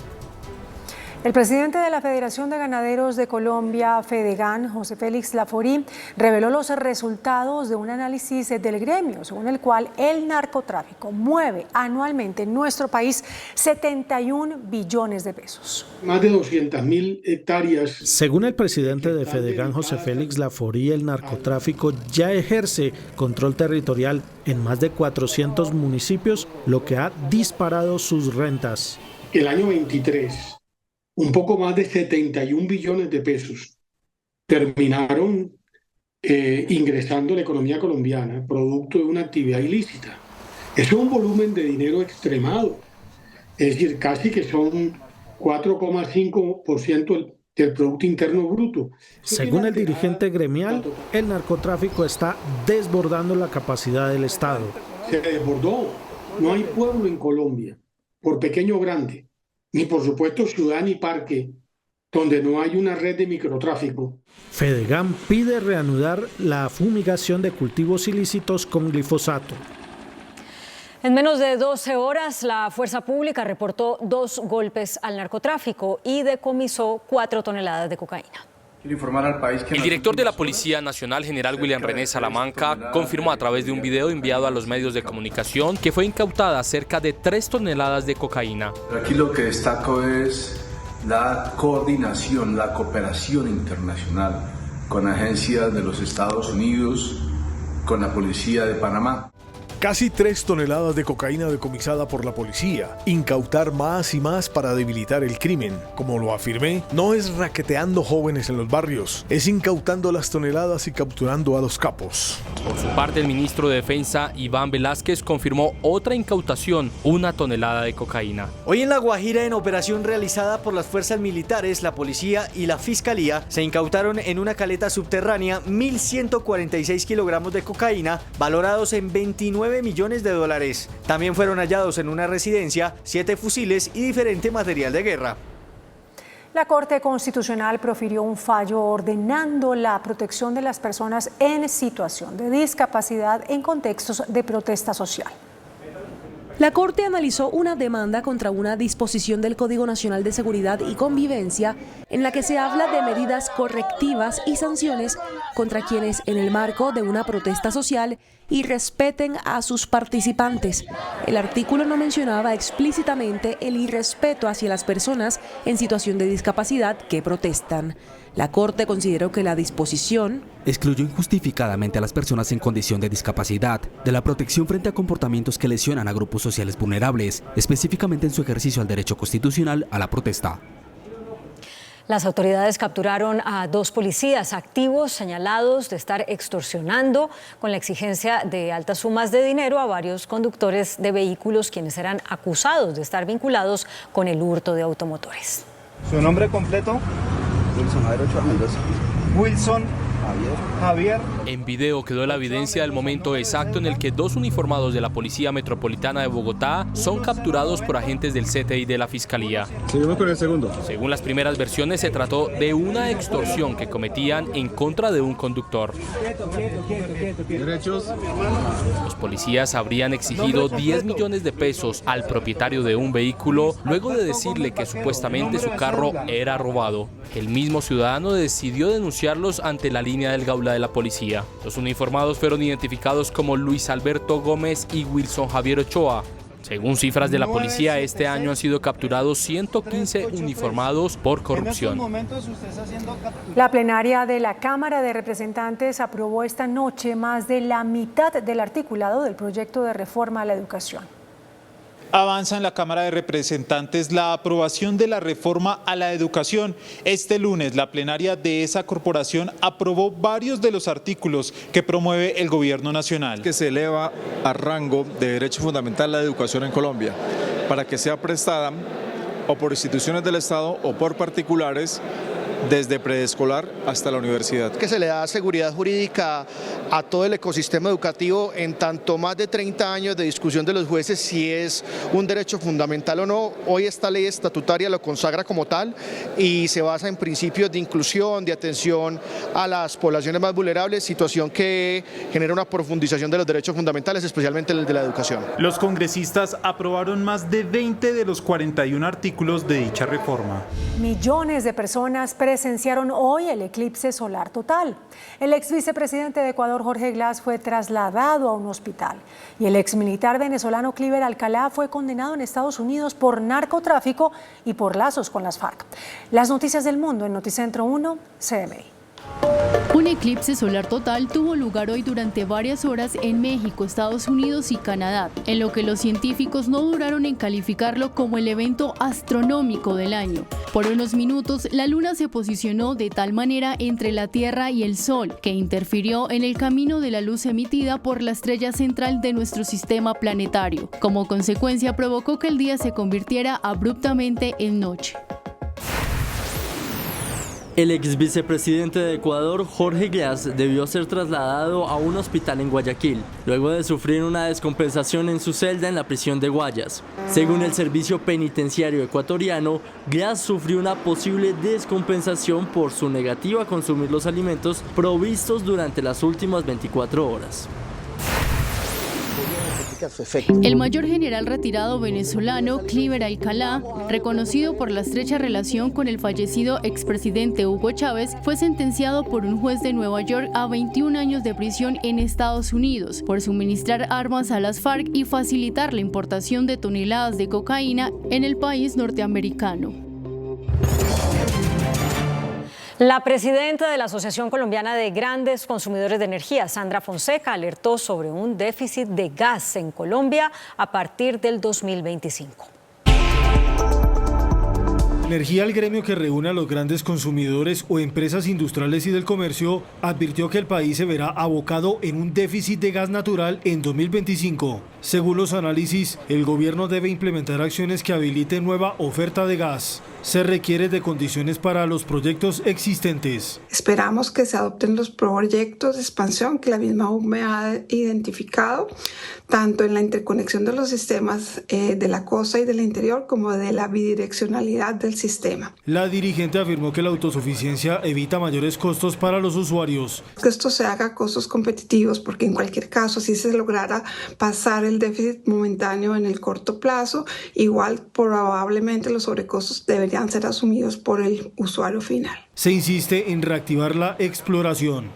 El presidente de la Federación de Ganaderos de Colombia, Fedegan, José Félix Laforí, reveló los resultados de un análisis del gremio, según el cual el narcotráfico mueve anualmente en nuestro país 71 billones de pesos. Más de 200.000 hectáreas. Según el presidente de Fedegan, José Félix Laforí, el narcotráfico ya ejerce control territorial en más de 400 municipios, lo que ha disparado sus rentas. El año 23. Un poco más de 71 billones de pesos terminaron ingresando a la economía colombiana, producto de una actividad ilícita. Eso es un volumen de dinero extremado, es decir, casi que son 4,5% del Producto Interno Bruto. Según el dirigente gremial, el narcotráfico está desbordando la capacidad del Estado. Se desbordó. No hay pueblo en Colombia, por pequeño o grande, ni por supuesto ciudad ni parque, donde no hay una red de microtráfico. Fedegan pide reanudar la fumigación de cultivos ilícitos con glifosato. En menos de 12 horas, la fuerza pública reportó 2 golpes al narcotráfico y decomisó 4 toneladas de cocaína. Quiero informar al país que el director de la Policía Nacional, general William René Salamanca, confirmó a través de un video enviado a los medios de comunicación que fue incautada cerca de 3 toneladas de cocaína. Aquí lo que destaco es la coordinación, la cooperación internacional con agencias de los Estados Unidos, con la Policía de Panamá. Casi 3 toneladas de cocaína decomisada por la policía. Incautar más y más para debilitar el crimen. Como lo afirmé, no es raqueteando jóvenes en los barrios, es incautando las toneladas y capturando a los capos. Por su parte, el ministro de Defensa, Iván Velásquez, confirmó otra incautación, 1 tonelada de cocaína. Hoy en La Guajira, en operación realizada por las fuerzas militares, la policía y la fiscalía, se incautaron en una caleta subterránea 1.146 kilogramos de cocaína, valorados en 29 millones de dólares. También fueron hallados en una residencia 7 fusiles y diferente material de guerra. La Corte Constitucional profirió un fallo ordenando la protección de las personas en situación de discapacidad en contextos de protesta social. La Corte analizó una demanda contra una disposición del Código Nacional de Seguridad y Convivencia en la que se habla de medidas correctivas y sanciones contra quienes, en el marco de una protesta social, irrespeten a sus participantes. El artículo no mencionaba explícitamente el irrespeto hacia las personas en situación de discapacidad que protestan. La Corte consideró que la disposición excluyó injustificadamente a las personas en condición de discapacidad de la protección frente a comportamientos que lesionan a grupos sociales vulnerables, específicamente en su ejercicio al derecho constitucional a la protesta. Las autoridades capturaron a 2 policías activos señalados de estar extorsionando con la exigencia de altas sumas de dinero a varios conductores de vehículos, quienes eran acusados de estar vinculados con el hurto de automotores. ¿Su nombre completo? Wilson Javier Ochoa Mendoza. Wilson Javier. En video quedó la evidencia del momento exacto en el que 2 uniformados de la Policía Metropolitana de Bogotá son capturados por agentes del CTI de la Fiscalía. Seguimos con el segundo. Según las primeras versiones, se trató de una extorsión que cometían en contra de un conductor. Derechos. Los policías habrían exigido 10 millones de pesos al propietario de un vehículo luego de decirle que supuestamente su carro era robado. El mismo ciudadano decidió denunciarlos ante la línea del Gaula de la policía. Los uniformados fueron identificados como Luis Alberto Gómez y Wilson Javier Ochoa. Según cifras de la policía, este año han sido capturados 115 uniformados por corrupción. La plenaria de la Cámara de Representantes aprobó esta noche más de la mitad del articulado del proyecto de reforma a la educación. Avanza en la Cámara de Representantes la aprobación de la reforma a la educación. Este lunes, la plenaria de esa corporación aprobó varios de los artículos que promueve el Gobierno Nacional. Que se eleva a rango de derecho fundamental la educación en Colombia, para que sea prestada o por instituciones del Estado o por particulares, desde preescolar hasta la universidad. Que se le da seguridad jurídica a todo el ecosistema educativo en tanto más de 30 años de discusión de los jueces si es un derecho fundamental o no. Hoy esta ley estatutaria lo consagra como tal y se basa en principios de inclusión, de atención a las poblaciones más vulnerables, situación que genera una profundización de los derechos fundamentales, especialmente el de la educación. Los congresistas aprobaron más de 20 de los 41 artículos de dicha reforma. Millones de personas presenciaron hoy el eclipse solar total. El ex vicepresidente de Ecuador, Jorge Glass, fue trasladado a un hospital y el ex militar venezolano Cliver Alcalá fue condenado en Estados Unidos por narcotráfico y por lazos con las FARC. Las noticias del mundo en Noticentro 1, CMI. Un eclipse solar total tuvo lugar hoy durante varias horas en México, Estados Unidos y Canadá, en lo que los científicos no duraron en calificarlo como el evento astronómico del año. Por unos minutos, la luna se posicionó de tal manera entre la Tierra y el Sol, que interfirió en el camino de la luz emitida por la estrella central de nuestro sistema planetario. Como consecuencia, provocó que el día se convirtiera abruptamente en noche. El ex vicepresidente de Ecuador, Jorge Glass, debió ser trasladado a un hospital en Guayaquil, luego de sufrir una descompensación en su celda en la prisión de Guayas. Según el Servicio Penitenciario Ecuatoriano, Glass sufrió una posible descompensación por su negativa a consumir los alimentos provistos durante las últimas 24 horas. El mayor general retirado venezolano, Cliver Alcalá, reconocido por la estrecha relación con el fallecido expresidente Hugo Chávez, fue sentenciado por un juez de Nueva York a 21 años de prisión en Estados Unidos por suministrar armas a las FARC y facilitar la importación de toneladas de cocaína en el país norteamericano. La presidenta de la Asociación Colombiana de Grandes Consumidores de Energía, Sandra Fonseca, alertó sobre un déficit de gas en Colombia a partir del 2025. Energía, el gremio que reúne a los grandes consumidores o empresas industriales y del comercio, advirtió que el país se verá abocado en un déficit de gas natural en 2025. Según los análisis, el gobierno debe implementar acciones que habiliten nueva oferta de gas. Se requiere de condiciones para los proyectos existentes. Esperamos que se adopten los proyectos de expansión que la misma UME ha identificado, tanto en la interconexión de los sistemas de la costa y del interior como de la bidireccionalidad del sistema. La dirigente afirmó que la autosuficiencia evita mayores costos para los usuarios. Que esto se haga a costos competitivos, porque en cualquier caso, si se lograra pasar el déficit momentáneo en el corto plazo. Igual probablemente los sobrecostos deberían ser asumidos por el usuario final. Se insiste en reactivar la exploración.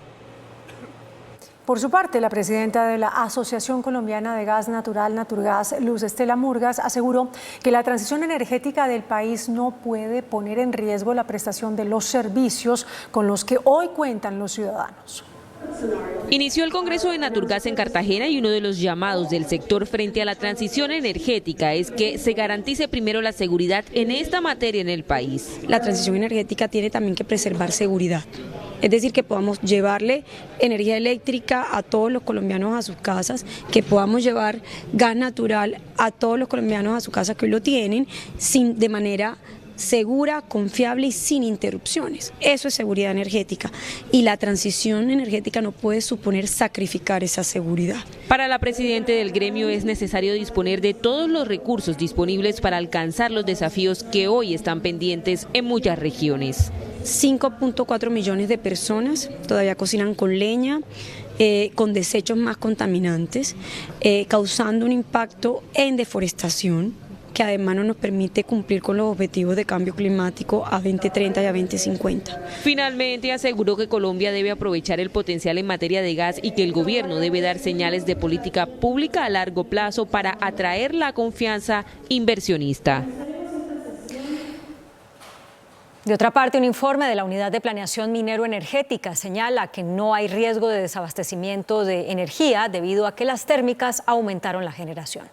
Por su parte, la presidenta de la Asociación Colombiana de Gas Natural, Naturgas, Luz Estela Murgas, aseguró que la transición energética del país no puede poner en riesgo la prestación de los servicios con los que hoy cuentan los ciudadanos. Inició el Congreso de Naturgas en Cartagena y uno de los llamados del sector frente a la transición energética es que se garantice primero la seguridad en esta materia en el país. La transición energética tiene también que preservar seguridad. Es decir, que podamos llevarle energía eléctrica a todos los colombianos a sus casas, que podamos llevar gas natural a todos los colombianos a sus casas que hoy lo tienen, de manera segura, confiable y sin interrupciones. Eso es seguridad energética y la transición energética no puede suponer sacrificar esa seguridad. Para la presidenta del gremio es necesario disponer de todos los recursos disponibles para alcanzar los desafíos que hoy están pendientes en muchas regiones. 5.4 millones de personas todavía cocinan con leña, con desechos más contaminantes, causando un impacto en deforestación, que además no nos permite cumplir con los objetivos de cambio climático a 2030 y a 2050. Finalmente aseguró que Colombia debe aprovechar el potencial en materia de gas y que el gobierno debe dar señales de política pública a largo plazo para atraer la confianza inversionista. De otra parte, un informe de la Unidad de Planeación Minero-Energética señala que no hay riesgo de desabastecimiento de energía debido a que las térmicas aumentaron la generación.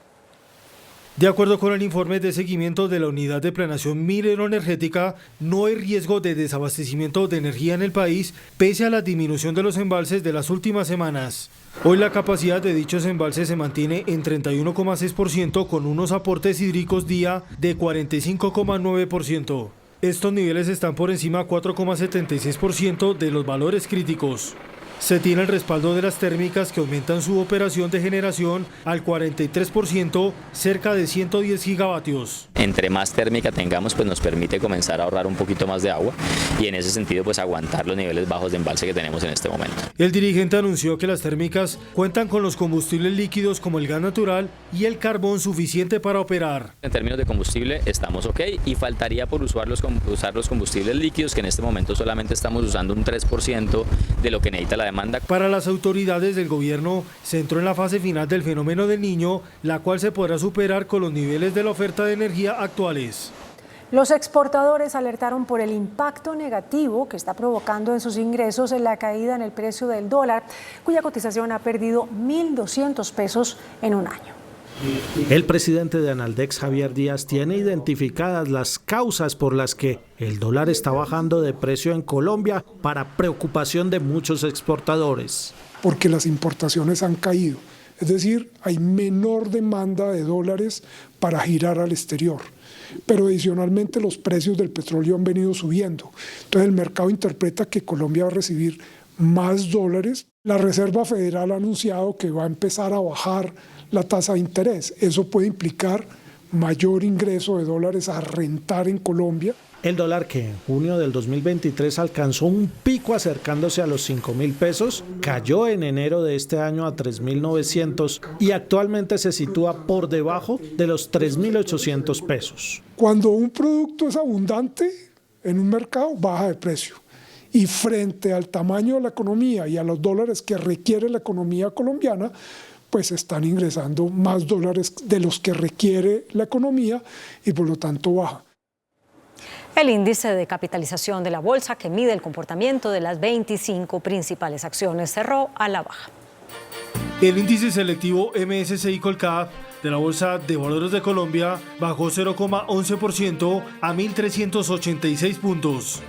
De acuerdo con el informe de seguimiento de la Unidad de Planeación Minero-Energética, no hay riesgo de desabastecimiento de energía en el país, pese a la disminución de los embalses de las últimas semanas. Hoy la capacidad de dichos embalses se mantiene en 31,6% con unos aportes hídricos día de 45,9%. Estos niveles están por encima 4,76% de los valores críticos. Se tiene el respaldo de las térmicas que aumentan su operación de generación al 43%, cerca de 110 gigavatios. Entre más térmica tengamos, pues nos permite comenzar a ahorrar un poquito más de agua y en ese sentido pues aguantar los niveles bajos de embalse que tenemos en este momento. El dirigente anunció que las térmicas cuentan con los combustibles líquidos como el gas natural y el carbón suficiente para operar. En términos de combustible estamos ok y faltaría por usar los combustibles líquidos, que en este momento solamente estamos usando un 3% de lo que necesita la demanda. Para las autoridades del gobierno, se entró en la fase final del fenómeno del Niño, la cual se podrá superar con los niveles de la oferta de energía actuales. Los exportadores alertaron por el impacto negativo que está provocando en sus ingresos en la caída en el precio del dólar, cuya cotización ha perdido 1.200 pesos en un año. El presidente de Analdex, Javier Díaz, tiene identificadas las causas por las que el dólar está bajando de precio en Colombia para preocupación de muchos exportadores. Porque las importaciones han caído, es decir, hay menor demanda de dólares para girar al exterior. Pero adicionalmente los precios del petróleo han venido subiendo. Entonces el mercado interpreta que Colombia va a recibir más dólares. La Reserva Federal ha anunciado que va a empezar a bajar la tasa de interés. Eso puede implicar mayor ingreso de dólares a rentar en Colombia. El dólar, que en junio del 2023 alcanzó un pico acercándose a los 5.000 pesos, cayó en enero de este año a 3.900 y actualmente se sitúa por debajo de los 3.800 pesos. Cuando un producto es abundante en un mercado, baja de precio. Y frente al tamaño de la economía y a los dólares que requiere la economía colombiana, pues están ingresando más dólares de los que requiere la economía y por lo tanto baja. El índice de capitalización de la bolsa, que mide el comportamiento de las 25 principales acciones, cerró a la baja. El índice selectivo MSCI Colcap de la Bolsa de Valores de Colombia bajó 0,11% a 1.386 puntos.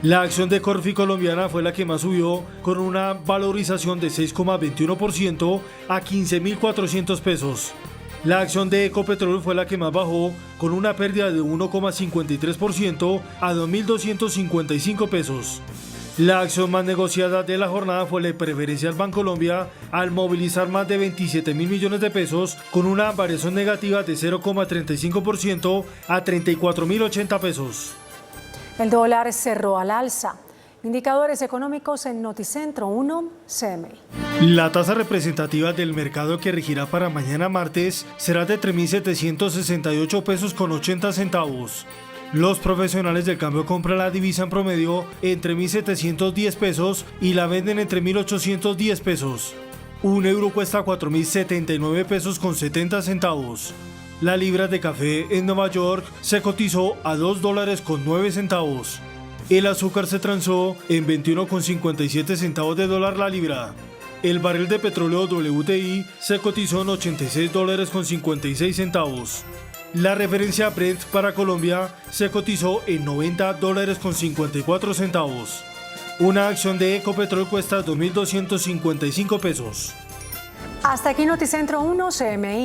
La acción de Corfi colombiana fue la que más subió, con una valorización de 6,21% a 15.400 pesos. La acción de Ecopetrol fue la que más bajó, con una pérdida de 1,53% a 2.255 pesos. La acción más negociada de la jornada fue la de Preferencial Bancolombia, al movilizar más de 27.000 millones de pesos, con una variación negativa de 0,35% a 34.080 pesos. El dólar cerró al alza. Indicadores económicos en Noticentro 1 CMI. La tasa representativa del mercado que regirá para mañana martes será de 3.768 pesos con 80 centavos. Los profesionales del cambio compran la divisa en promedio entre 1.710 pesos y la venden entre 1.810 pesos. Un euro cuesta 4.079 pesos con 70 centavos. La libra de café en Nueva York se cotizó a $2 con 9 centavos. El azúcar se transó en 21,57 centavos de dólar la libra. El barril de petróleo WTI se cotizó en $86 con 56 centavos. La referencia Brent para Colombia se cotizó en $90 con 54 centavos. Una acción de Ecopetrol cuesta 2.255 pesos. Hasta aquí Noticentro 1 CMI.